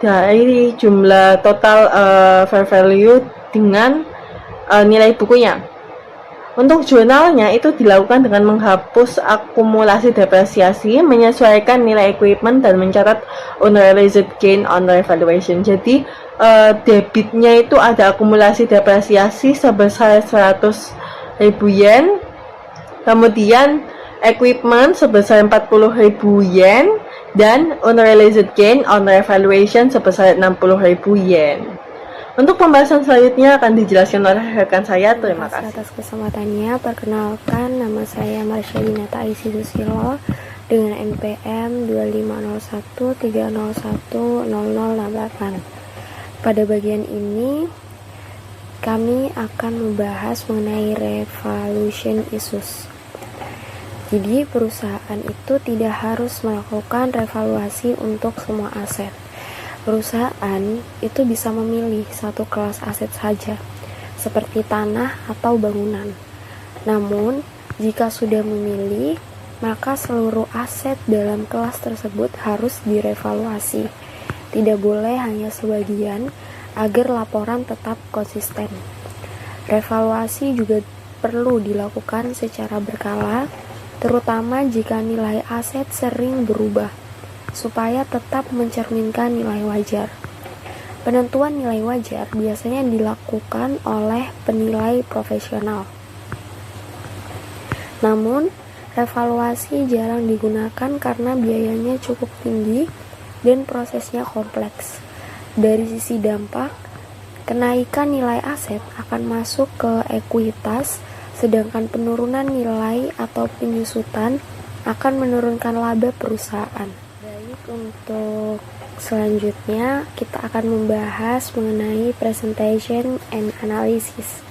dari jumlah total fair value dengan nilai bukunya. Untuk jurnalnya itu dilakukan dengan menghapus akumulasi depresiasi, menyesuaikan nilai equipment, dan mencatat unrealized gain on revaluation. Jadi debitnya itu ada akumulasi depresiasi sebesar 100.000 yen, kemudian equipment sebesar 40.000 yen, dan unrealized gain on revaluation sebesar 60.000 yen. Untuk pembahasan selanjutnya akan dijelaskan oleh rekan saya. Terima kasih atas kesempatannya. Perkenalkan, nama saya Marsha Dinata Aisy Susilo dengan NPM 2501301008. Pada bagian ini kami akan membahas mengenai revaluation issues. Jadi perusahaan itu tidak harus melakukan revaluasi untuk semua aset. Perusahaan itu bisa memilih satu kelas aset saja, seperti tanah atau bangunan. Namun, jika sudah memilih, maka seluruh aset dalam kelas tersebut harus direvaluasi. Tidak boleh hanya sebagian agar laporan tetap konsisten. Revaluasi juga perlu dilakukan secara berkala, terutama jika nilai aset sering berubah, supaya tetap mencerminkan nilai wajar. Penentuan nilai wajar biasanya dilakukan oleh penilai profesional. Namun, Revaluasi jarang digunakan karena biayanya cukup tinggi dan prosesnya kompleks. Dari sisi dampak, kenaikan nilai aset akan masuk ke ekuitas, sedangkan penurunan nilai atau penyusutan akan menurunkan laba perusahaan. Baik, untuk selanjutnya kita akan membahas mengenai presentation and analysis.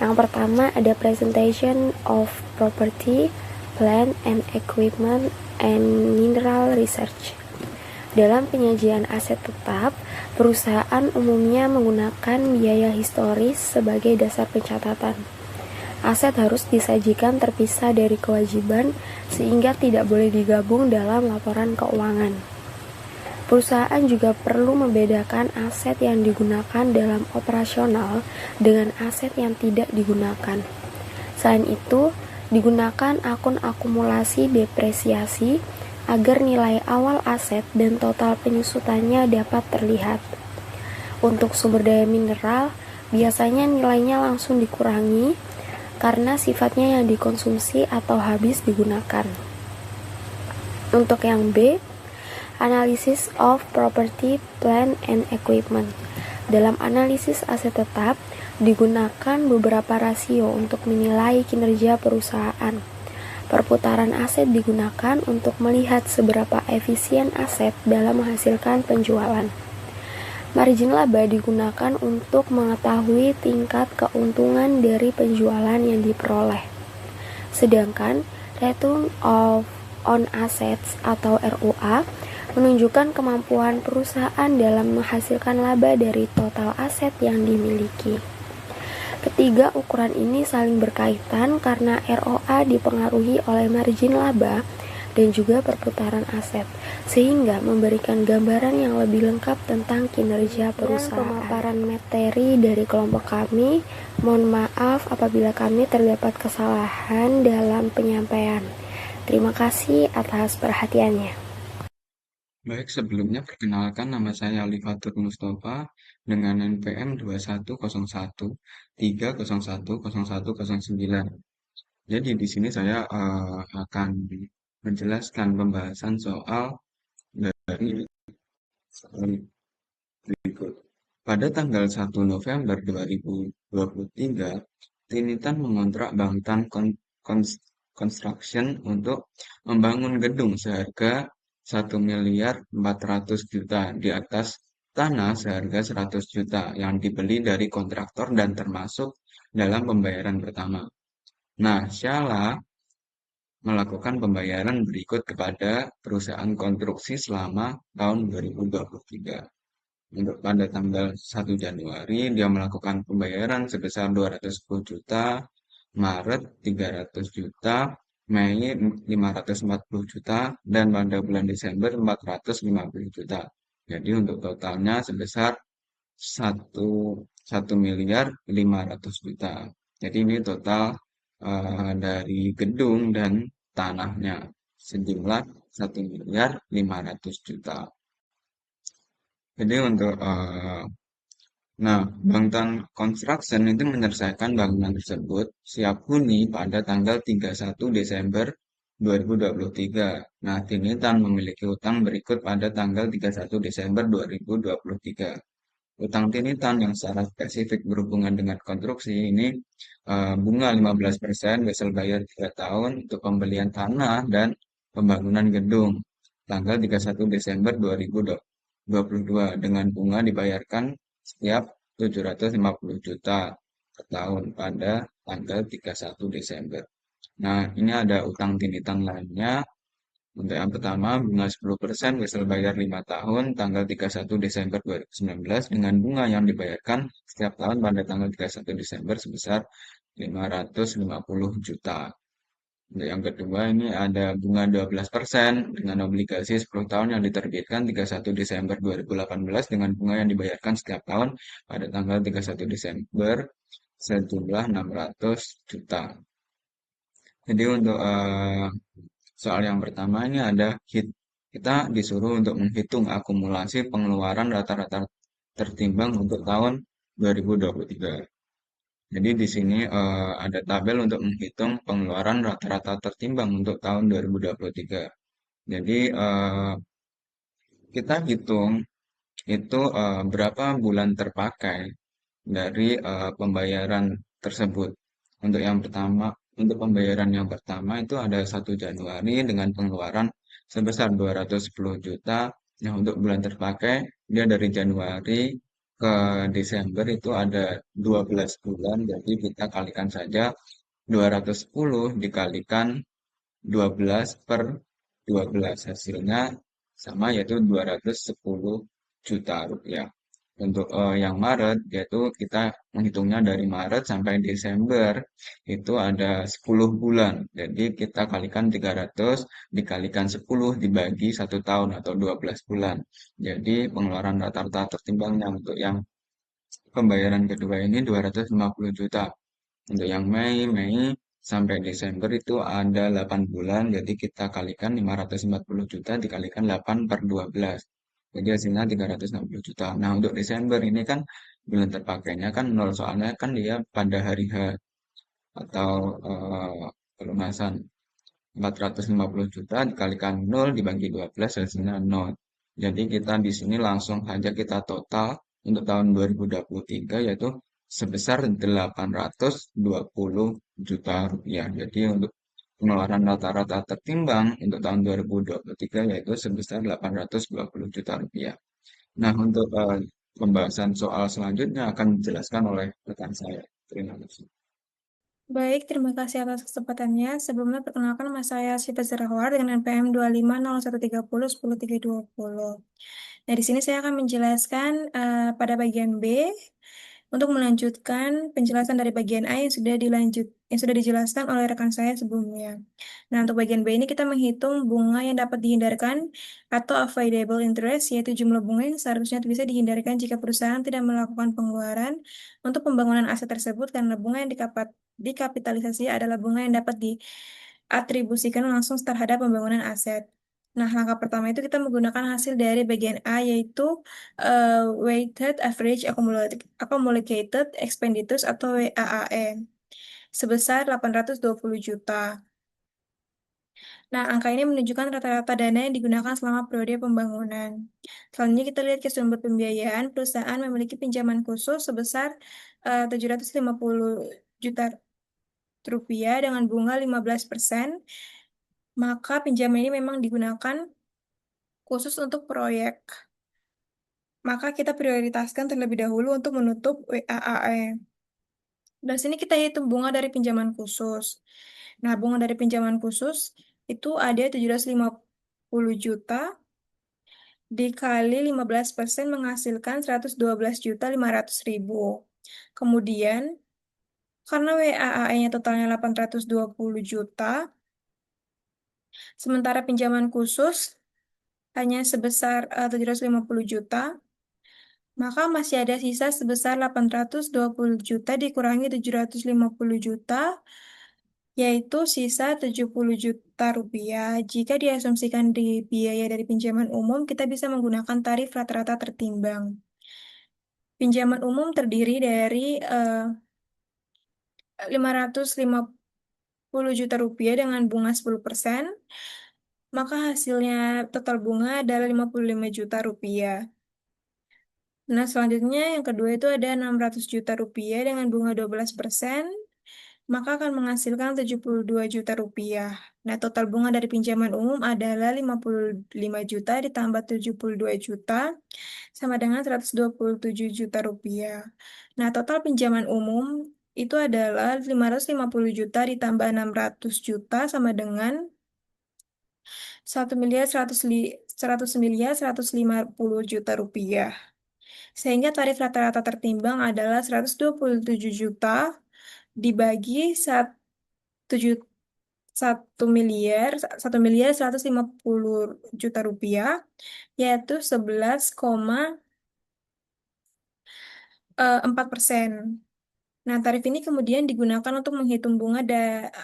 Yang pertama ada presentation of property, plant and equipment, and mineral research. Dalam penyajian aset tetap, perusahaan umumnya menggunakan biaya historis sebagai dasar pencatatan. Aset harus disajikan terpisah dari kewajiban sehingga tidak boleh digabung dalam laporan keuangan. Perusahaan juga perlu membedakan aset yang digunakan dalam operasional dengan aset yang tidak digunakan. Selain itu, digunakan akun akumulasi depresiasi agar nilai awal aset dan total penyusutannya dapat terlihat. Untuk sumber daya mineral, biasanya nilainya langsung dikurangi karena sifatnya yang dikonsumsi atau habis digunakan. Untuk yang B, Analysis of Property, Plant and Equipment. Dalam analisis aset tetap, digunakan beberapa rasio untuk menilai kinerja perusahaan. Perputaran aset digunakan untuk melihat seberapa efisien aset dalam menghasilkan penjualan. Margin laba digunakan untuk mengetahui tingkat keuntungan dari penjualan yang diperoleh. Sedangkan Return on Assets atau ROA menunjukkan kemampuan perusahaan dalam menghasilkan laba dari total aset yang dimiliki. Ketiga ukuran ini saling berkaitan karena ROA dipengaruhi oleh margin laba dan juga perputaran aset, sehingga memberikan gambaran yang lebih lengkap tentang kinerja perusahaan. Pemaparan materi dari kelompok kami, mohon maaf apabila kami terdapat kesalahan dalam penyampaian. Terima kasih atas perhatiannya. Baik, sebelumnya perkenalkan nama saya Alifatur Mustafa dengan NPM 2101 3010109. Jadi di sini saya akan menjelaskan pembahasan soal dari berikut. Pada tanggal 1 November 2023, Trinitan mengontrak Bangtan Construction untuk membangun gedung seharga 1.400.000.000 di atas tanah seharga 100 juta yang dibeli dari kontraktor dan termasuk dalam pembayaran pertama. Nah, Syala melakukan pembayaran berikut kepada perusahaan konstruksi selama tahun 2023. Untuk pada tanggal 1 Januari, dia melakukan pembayaran sebesar 210 juta, Maret 300 juta, Mei 540 juta, dan pada bulan Desember 450 juta. Jadi untuk totalnya sebesar 1.500.000.000. Jadi ini total dari gedung dan tanahnya sejumlah 1.500.000.000. Jadi untuk Bangtan Construction itu menyelesaikan bangunan tersebut siap huni pada tanggal 31 Desember 2023. Nah, Trinitan memiliki utang berikut pada tanggal 31 Desember 2023. Utang Trinitan yang secara spesifik berhubungan dengan konstruksi ini bunga 15%, wesel bayar 3 tahun untuk pembelian tanah dan pembangunan gedung tanggal 31 Desember 2022 dengan bunga dibayarkan setiap 750 juta per tahun pada tanggal 31 Desember. Nah, ini ada utang Trinitan lainnya. Untuk yang pertama, bunga 10%, wesel bayar 5 tahun, tanggal 31 Desember 2019, dengan bunga yang dibayarkan setiap tahun pada tanggal 31 Desember sebesar 550 juta. Untuk yang kedua, ini ada bunga 12% dengan obligasi 10 tahun yang diterbitkan 31 Desember 2018 dengan bunga yang dibayarkan setiap tahun pada tanggal 31 Desember sejumlah 600 juta. Jadi untuk soal yang pertama ini ada kita disuruh untuk menghitung akumulasi pengeluaran rata-rata tertimbang untuk tahun 2023. Jadi di sini ada tabel untuk menghitung pengeluaran rata-rata tertimbang untuk tahun 2023. Jadi kita hitung itu berapa bulan terpakai dari pembayaran tersebut. Untuk pembayaran yang pertama itu ada 1 Januari dengan pengeluaran sebesar 210 juta. Nah, untuk bulan terpakai dia dari Januari ke Desember itu ada 12 bulan, jadi kita kalikan saja 210 dikalikan 12 per 12 hasilnya sama, yaitu 210 juta rupiah. Untuk yang Maret, yaitu kita menghitungnya dari Maret sampai Desember, itu ada 10 bulan. Jadi kita kalikan 300 dikalikan 10 dibagi 1 tahun atau 12 bulan. Jadi pengeluaran rata-rata tertimbangnya untuk yang pembayaran kedua ini 250 juta. Untuk yang Mei sampai Desember itu ada 8 bulan, jadi kita kalikan 540 juta dikalikan 8 per 12. Jadi hasilnya 360 juta. Nah, untuk Desember ini kan bulan terpakainya kan nol, soalnya kan dia pada hari H atau pelunasan 450 juta dikalikan nol dibagi 12 hasilnya nol. Jadi kita di sini langsung saja kita total untuk tahun 2023 yaitu sebesar 820 juta rupiah. Jadi untuk pengeluaran rata-rata tertimbang untuk tahun 2023 yaitu sebesar 820 juta rupiah. Nah, untuk pembahasan soal selanjutnya akan dijelaskan oleh rekan saya. Terima kasih. Baik, terima kasih atas kesempatannya. Sebelumnya perkenalkan nama saya Syifa Zahrawar dengan NPM 250130100320. Nah, di sini saya akan menjelaskan pada bagian B untuk melanjutkan penjelasan dari bagian A yang sudah dijelaskan oleh rekan saya sebelumnya. Nah, untuk bagian B ini kita menghitung bunga yang dapat dihindarkan atau avoidable interest, yaitu jumlah bunga yang seharusnya bisa dihindarkan jika perusahaan tidak melakukan pengeluaran untuk pembangunan aset tersebut karena bunga yang dikapitalisasi adalah bunga yang dapat diatribusikan langsung terhadap pembangunan aset. Nah, langkah pertama itu kita menggunakan hasil dari bagian A, yaitu Weighted Average Accumulated Expenditures atau WAAE, sebesar 820 juta. Nah, angka ini menunjukkan rata-rata dana yang digunakan selama periode pembangunan. Selanjutnya kita lihat ke sumber pembiayaan. Perusahaan memiliki pinjaman khusus sebesar 750 juta rupiah dengan bunga 15%, maka pinjaman ini memang digunakan khusus untuk proyek. Maka kita prioritaskan terlebih dahulu untuk menutup WAAE. Dan sini kita hitung bunga dari pinjaman khusus. Nah, bunga dari pinjaman khusus itu ada 750 juta dikali 15% menghasilkan 112.500.000. Kemudian, karena WAAE-nya totalnya 820 juta, sementara pinjaman khusus hanya sebesar 750 juta, maka masih ada sisa sebesar 820 juta dikurangi 750 juta, yaitu sisa 70 juta rupiah. Jika diasumsikan di biaya dari pinjaman umum, kita bisa menggunakan tarif rata-rata tertimbang. Pinjaman umum terdiri dari 550 juta rupiah dengan bunga 10%, maka hasilnya total bunga adalah 55 juta rupiah. Nah, selanjutnya yang kedua itu ada 600 juta rupiah dengan bunga 12%, maka akan menghasilkan 72 juta rupiah. Nah, total bunga dari pinjaman umum adalah 55 juta ditambah 72 juta, sama dengan 127 juta rupiah. Nah, total pinjaman umum itu adalah 550 juta ditambah 600 juta, sama dengan 1 miliar 150 juta rupiah. Sehingga tarif rata-rata tertimbang adalah 127 juta dibagi 1 miliar 150 juta rupiah, yaitu 11,4%. Nah, tarif ini kemudian digunakan untuk menghitung bunga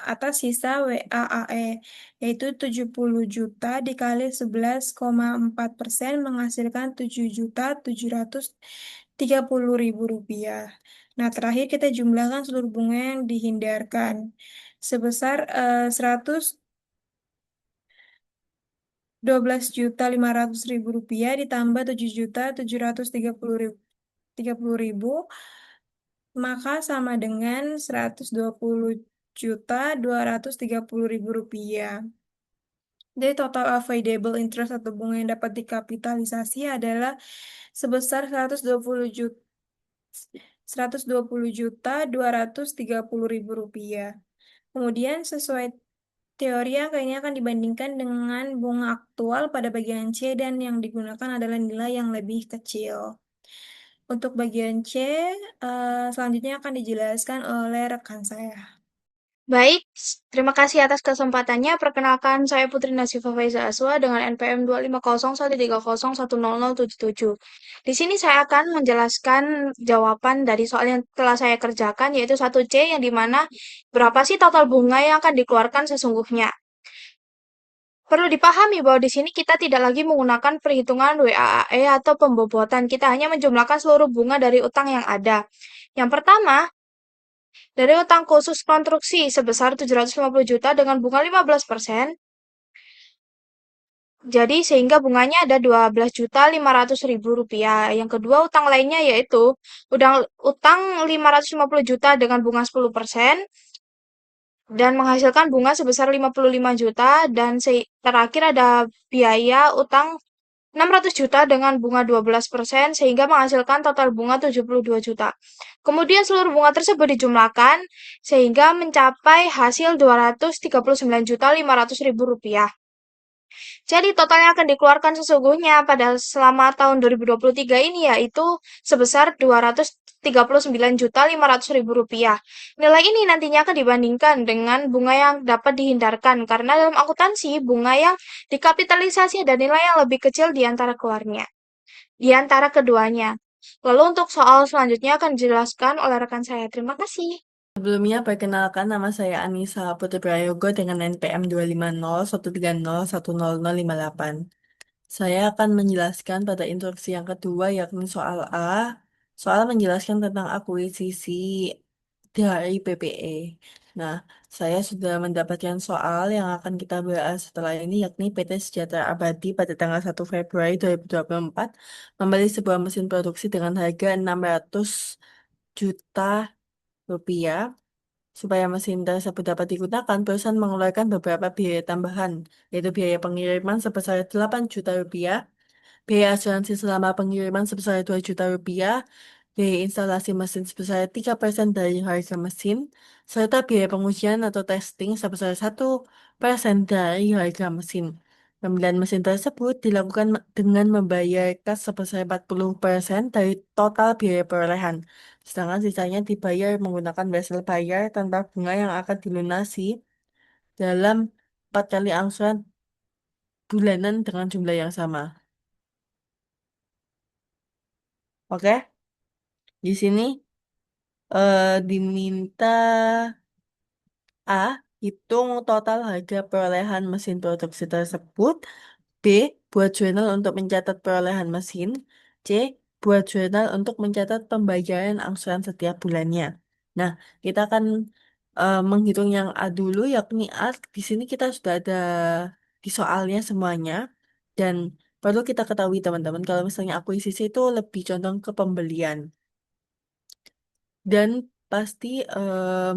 atas sisa WAAE, yaitu 70 juta dikali 11,4% menghasilkan 7.700.000 Rp30.000. Nah, terakhir kita jumlahkan seluruh bunga yang dihindarkan sebesar 112.500.000 rupiah ditambah 7.730.000, maka sama dengan 120.230.000 rupiah. Jadi total available interest atau bunga yang dapat dikapitalisasi adalah sebesar 120 juta 230.000 rupiah. Kemudian sesuai teori angka ini akan dibandingkan dengan bunga aktual pada bagian C dan yang digunakan adalah nilai yang lebih kecil. Untuk bagian C, selanjutnya akan dijelaskan oleh rekan saya. Baik, terima kasih atas kesempatannya. Perkenalkan, saya Putri Nasifa Faiza Aswa dengan NPM 25013010077. Di sini saya akan menjelaskan jawaban dari soal yang telah saya kerjakan, yaitu 1C, yang dimana berapa sih total bunga yang akan dikeluarkan sesungguhnya. Perlu dipahami bahwa di sini kita tidak lagi menggunakan perhitungan WAAE atau pembobotan. Kita hanya menjumlahkan seluruh bunga dari utang yang ada. Yang pertama, dari utang khusus konstruksi sebesar 750 juta dengan bunga 15%, jadi sehingga bunganya ada 12.500.000 rupiah. Yang kedua, utang lainnya yaitu utang 550 juta dengan bunga 10% dan menghasilkan bunga sebesar 55 juta, dan terakhir ada biaya utang 600 juta dengan bunga 12% sehingga menghasilkan total bunga 72 juta. Kemudian seluruh bunga tersebut dijumlahkan sehingga mencapai hasil 239.500.000 rupiah. Jadi total yang akan dikeluarkan sesungguhnya pada selama tahun 2023 ini yaitu sebesar 239.500.000 rupiah. Nilai ini nantinya akan dibandingkan dengan bunga yang dapat dihindarkan karena dalam akuntansi bunga yang dikapitalisasi ada nilai yang lebih kecil di antara keduanya. Lalu untuk soal selanjutnya akan dijelaskan oleh rekan saya. Terima kasih. Sebelumnya, perkenalkan nama saya Anissa Putri Prayogo dengan NPM 25013010058. Saya akan menjelaskan pada instruksi yang kedua, yakni soal A. Soal menjelaskan tentang akuisisi dari PPE. Nah, saya sudah mendapatkan soal yang akan kita bahas setelah ini, yakni PT Sejahtera Abadi pada tanggal 1 Februari 2024 membeli sebuah mesin produksi dengan harga 600 juta rupiah. Supaya mesin tersebut dapat digunakan, perusahaan mengeluarkan beberapa biaya tambahan, yaitu biaya pengiriman sebesar 8 juta rupiah, biaya asuransi selama pengiriman sebesar 2 juta rupiah, biaya instalasi mesin sebesar 3% dari harga mesin, serta biaya pengujian atau testing sebesar 1% dari harga mesin. Pembelian mesin tersebut dilakukan dengan membayar kas sebesar 40% dari total biaya perolehan, sedangkan sisanya dibayar menggunakan wesel bayar tanpa bunga yang akan dilunasi dalam 4 kali angsuran bulanan dengan jumlah yang sama. Oke, di sini diminta A. Hitung total harga perolehan mesin produksi tersebut. B. Buat jurnal untuk mencatat perolehan mesin. C. Buat jurnal untuk mencatat pembayaran angsuran setiap bulannya. Nah, kita akan menghitung yang A dulu, yakni A. Di sini kita sudah ada di soalnya semuanya. Dan perlu kita ketahui teman-teman, kalau misalnya akuisisi itu lebih condong ke pembelian. Dan pasti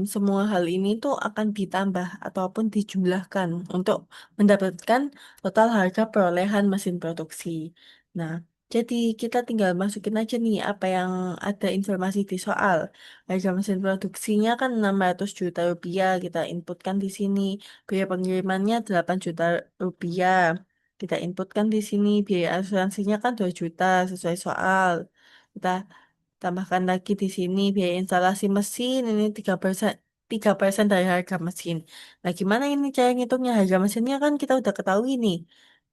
semua hal ini tuh akan ditambah ataupun dijumlahkan untuk mendapatkan total harga perolehan mesin produksi. Nah, jadi kita tinggal masukin aja nih apa yang ada informasi di soal. Harga mesin produksinya kan 600 juta rupiah, kita inputkan di sini. Biaya pengirimannya 8 juta rupiah. Kita inputkan di sini biaya asuransinya kan 2 juta sesuai soal. Kita tambahkan lagi di sini biaya instalasi mesin ini 3% dari harga mesin. Nah, gimana ini cara ngitungnya? Harga mesinnya kan kita udah ketahui nih.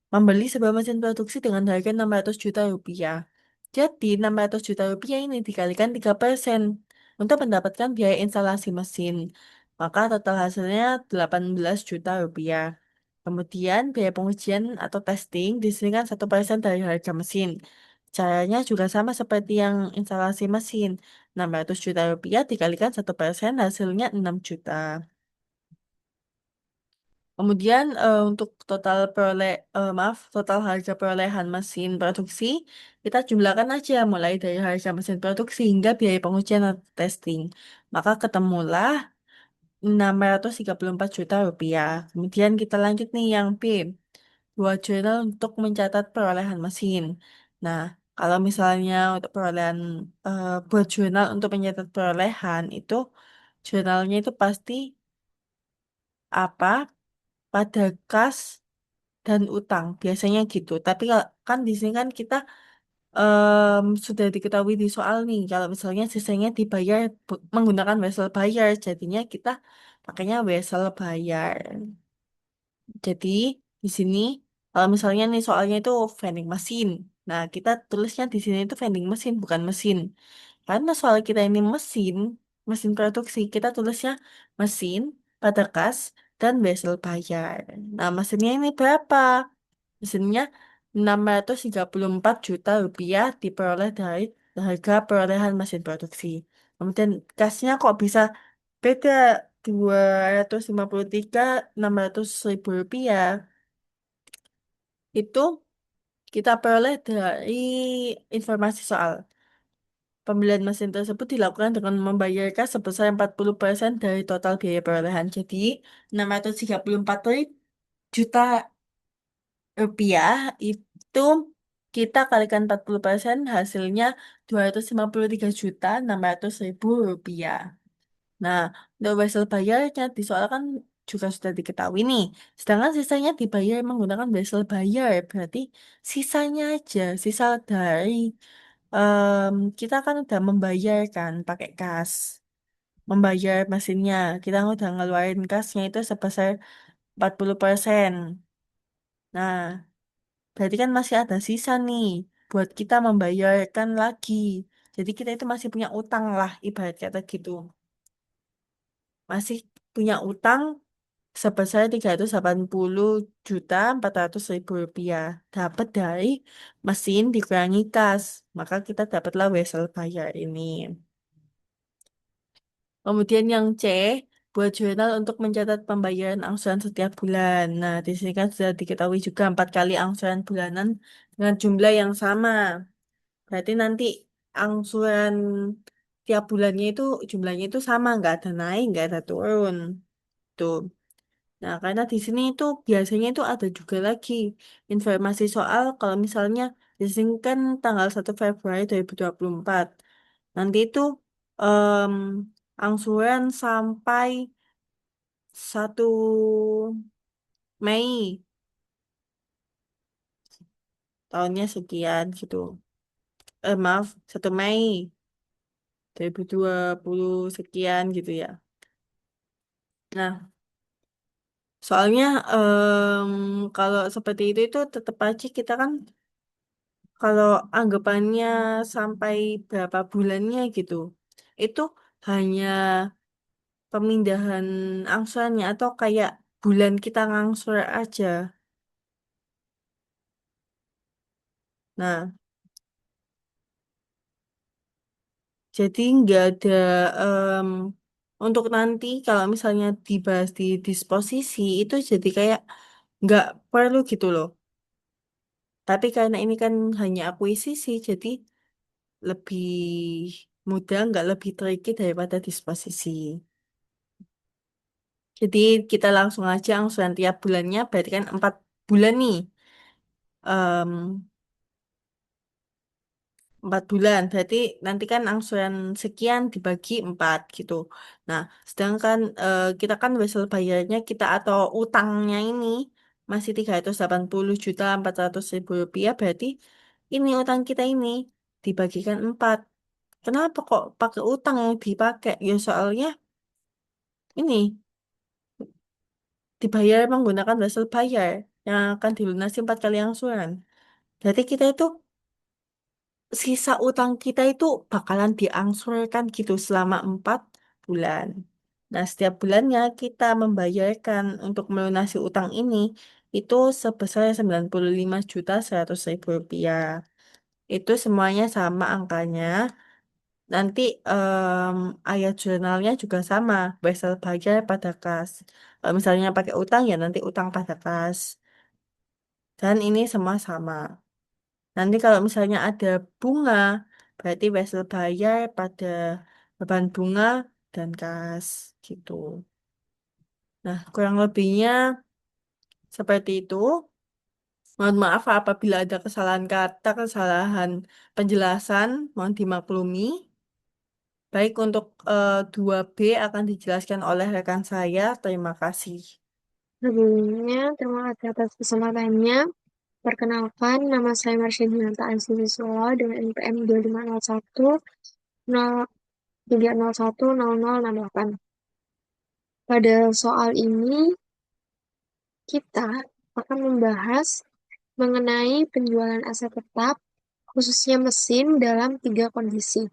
Membeli sebuah mesin produksi dengan harga 600 juta rupiah. Jadi 600 juta rupiah ini dikalikan 3% untuk mendapatkan biaya instalasi mesin. Maka total hasilnya 18 juta rupiah. Kemudian biaya pengujian atau testing di sini kan 1% dari harga mesin. Caranya juga sama seperti yang instalasi mesin. 600 juta rupiah dikalikan 1% hasilnya 6 juta. Kemudian untuk total harga perolehan mesin produksi kita jumlahkan aja mulai dari harga mesin produksi hingga biaya pengujian atau testing. Maka ketemulah 634 juta rupiah. Kemudian kita lanjut nih yang B, dua jurnal untuk mencatat perolehan mesin. Nah, kalau misalnya untuk buat jurnal untuk mencatat perolehan itu jurnalnya itu pasti apa pada kas dan utang biasanya gitu. Tapi kalau kan di sini kan kita sudah diketahui di soal nih kalau misalnya sisanya dibayar menggunakan wesel bayar, jadinya kita pakainya wesel bayar. Jadi di sini kalau misalnya nih soalnya itu vending mesin. Nah, kita tulisnya di sini itu vending mesin bukan mesin. Karena soal kita ini mesin produksi, kita tulisnya mesin, pada kas, dan wesel bayar. Nah, mesinnya ini berapa? Mesinnya 634 juta rupiah diperoleh dari harga perolehan mesin produksi. Kemudian kasnya kok bisa beda 253 600 ribu rupiah. Itu kita peroleh dari informasi soal. Pembelian mesin tersebut dilakukan dengan membayar kas sebesar 40% dari total biaya perolehan. Jadi 634 juta rupiah itu kita kalikan 40% hasilnya 253.600.000 rupiah. Nah, untuk wesel bayarnya disoalkan juga sudah diketahui nih. Sedangkan sisanya dibayar menggunakan wesel bayar. Berarti sisanya aja, sisa dari kita kan udah membayarkan pakai kas. Membayar mesinnya. Kita udah ngeluarin kasnya itu sebesar 40%. Nah, berarti kan masih ada sisa nih buat kita membayarkan lagi. Jadi kita itu masih punya utang lah ibarat kata gitu. Masih punya utang sebesar 380.400.000 rupiah. Dapat dari mesin dikurangi kas. Maka kita dapatlah wesel bayar ini. Kemudian yang C, buat jurnal untuk mencatat pembayaran angsuran setiap bulan. Nah, di sini kan sudah diketahui juga 4 kali angsuran bulanan dengan jumlah yang sama. Berarti nanti angsuran tiap bulannya itu jumlahnya itu sama, nggak ada naik, nggak ada turun. Tuh. Nah, karena di sini itu biasanya itu ada juga lagi informasi soal kalau misalnya di sini kan tanggal 1 Februari 2024. Nanti itu em, angsuran sampai 1 Mei tahunnya sekian gitu. Maaf, 1 Mei 2020 sekian gitu ya. Nah, soalnya kalau seperti itu tetap aja kita kan kalau anggapannya sampai berapa bulannya gitu, itu hanya pemindahan angsurannya atau kayak bulan kita ngangsur aja. Nah, jadi nggak ada em, untuk nanti kalau misalnya dibahas di disposisi itu jadi kayak nggak perlu gitu loh. Tapi karena ini kan hanya akuisisi, jadi lebih mudah, nggak lebih tricky daripada disposisi. Jadi kita langsung aja angsuran tiap bulannya, berarti kan 4 bulan nih. Em, 4 bulan, berarti nanti kan angsuran sekian dibagi 4 gitu. Nah, sedangkan kita kan wesel bayarnya kita atau utangnya ini masih 380.400.000 rupiah, berarti ini utang kita ini dibagikan 4. Kenapa kok pakai utang yang dipakai? Ya soalnya ini dibayar menggunakan wesel bayar yang akan dilunasi 4 kali angsuran. Berarti kita itu sisa utang kita itu bakalan diangsurkan gitu selama 4 bulan. Nah, setiap bulannya kita membayarkan untuk melunasi utang ini itu sebesar 95.100.000 rupiah. itu semuanya sama angkanya. Nanti ayat jurnalnya juga sama, wesel bayar pada kas. Kalau misalnya pakai utang ya nanti utang pada kas. Dan ini semua sama. Nanti kalau misalnya ada bunga, berarti wesel bayar pada beban bunga dan kas gitu. Nah, kurang lebihnya seperti itu. Mohon maaf apabila ada kesalahan kata, kesalahan penjelasan, mohon dimaklumi. Baik, untuk 2B akan dijelaskan oleh rekan saya. Terima kasih. Sebelumnya, terima kasih atas kesempatannya. Perkenalkan, nama saya Marsha Dinata Ansisiswa dengan NPM 2501 0301 0068. Pada soal ini, kita akan membahas mengenai penjualan aset tetap, khususnya mesin dalam 3 kondisi.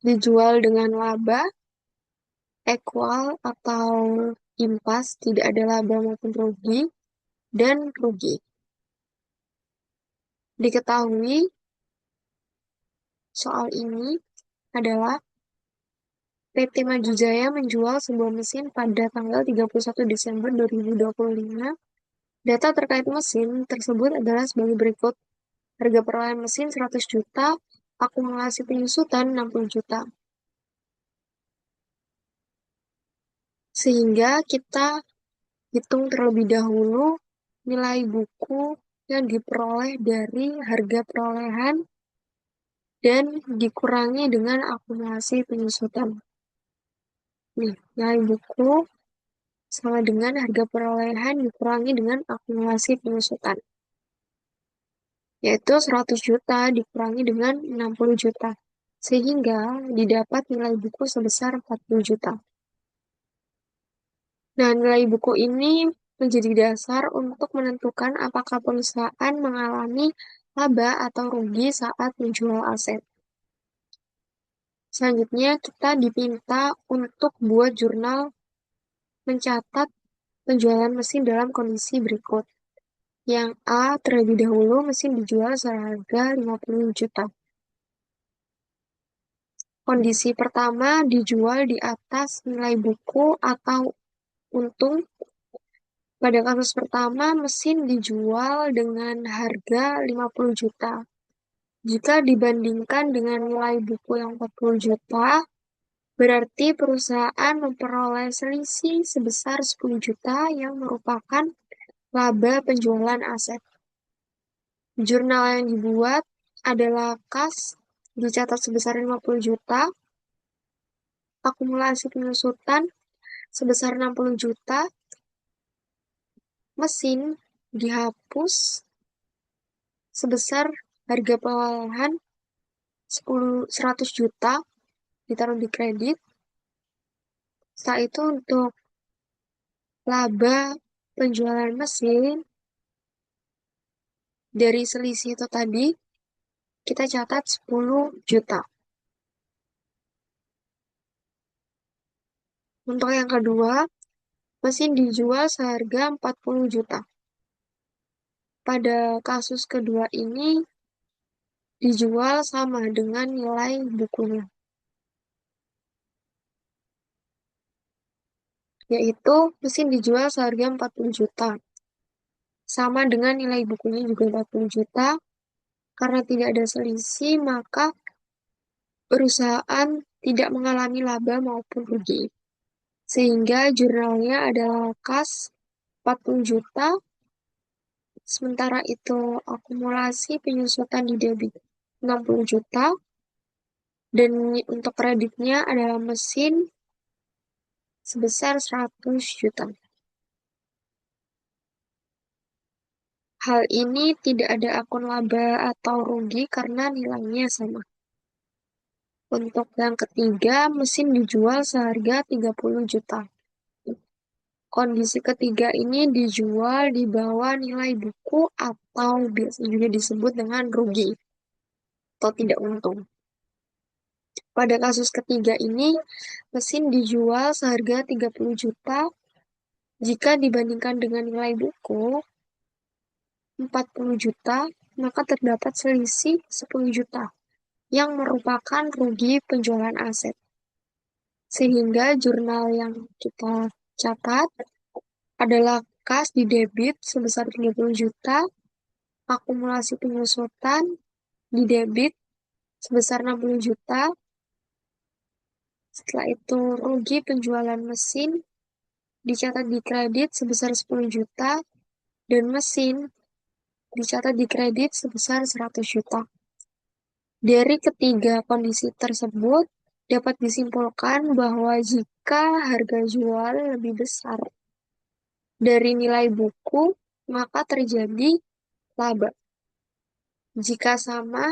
Dijual dengan laba, equal atau impas, tidak ada laba maupun rugi, dan rugi. Diketahui soal ini adalah PT Maju Jaya menjual sebuah mesin pada tanggal 31 Desember 2025. Data terkait mesin tersebut adalah sebagai berikut. Harga perolehan mesin 100 juta, akumulasi penyusutan 60 juta. Sehingga kita hitung terlebih dahulu nilai buku yang diperoleh dari harga perolehan dan dikurangi dengan akumulasi penyusutan. Nih, nilai buku sama dengan harga perolehan dikurangi dengan akumulasi penyusutan, yaitu 100 juta dikurangi dengan 60 juta, sehingga didapat nilai buku sebesar 40 juta. Nah, nilai buku ini menjadi dasar untuk menentukan apakah perusahaan mengalami laba atau rugi saat menjual aset. Selanjutnya, kita diminta untuk buat jurnal mencatat penjualan mesin dalam kondisi berikut. Yang A, terlebih dahulu mesin dijual seharga 50 juta. Kondisi pertama, dijual di atas nilai buku atau untung. Pada kasus pertama, mesin dijual dengan harga 50 juta. Jika dibandingkan dengan nilai buku yang 40 juta, berarti perusahaan memperoleh selisih sebesar 10 juta yang merupakan laba penjualan aset. Jurnal yang dibuat adalah kas dicatat sebesar 50 juta, akumulasi penyusutan sebesar 60 juta, mesin dihapus sebesar harga perolehan 100 juta ditaruh di kredit. Setelah itu untuk laba penjualan mesin dari selisih itu tadi kita catat 10 juta. Untuk yang kedua, mesin dijual seharga 40 juta. Pada kasus kedua ini dijual sama dengan nilai bukunya, yaitu mesin dijual seharga 40 juta. Sama dengan nilai bukunya juga 40 juta. Karena tidak ada selisih, maka perusahaan tidak mengalami laba maupun rugi. Sehingga jurnalnya adalah kas 40 juta, sementara itu akumulasi penyusutan di debit 60 juta, dan untuk kreditnya adalah mesin sebesar 100 juta. Hal ini tidak ada akun laba atau rugi karena nilainya sama. Untuk yang ketiga, mesin dijual seharga 30 juta. Kondisi ketiga ini dijual di bawah nilai buku atau biasa juga disebut dengan rugi atau tidak untung. Pada kasus ketiga ini, mesin dijual seharga 30 juta jika dibandingkan dengan nilai buku 40 juta, maka terdapat selisih 10 juta yang merupakan rugi penjualan aset. Sehingga jurnal yang kita catat adalah kas di debit sebesar 30 juta, akumulasi penyusutan di debit sebesar 60 juta, setelah itu rugi penjualan mesin dicatat di kredit sebesar 10 juta, dan mesin dicatat di kredit sebesar 100 juta. Dari ketiga kondisi tersebut, dapat disimpulkan bahwa jika harga jual lebih besar dari nilai buku, maka terjadi laba. Jika sama,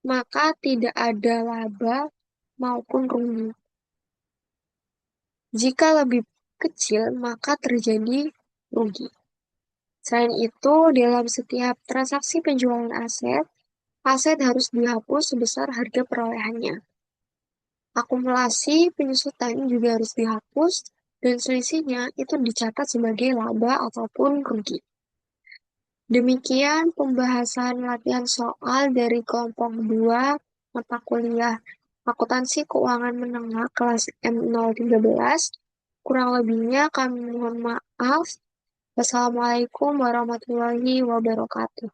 maka tidak ada laba maupun rugi. Jika lebih kecil, maka terjadi rugi. Selain itu, dalam setiap transaksi penjualan aset, aset harus dihapus sebesar harga perolehannya. Akumulasi penyusutan juga harus dihapus, dan selisihnya itu dicatat sebagai laba ataupun rugi. Demikian pembahasan latihan soal dari kelompok 2 mata kuliah Akuntansi Keuangan Menengah kelas M013. Kurang lebihnya kami mohon maaf. Wassalamualaikum warahmatullahi wabarakatuh.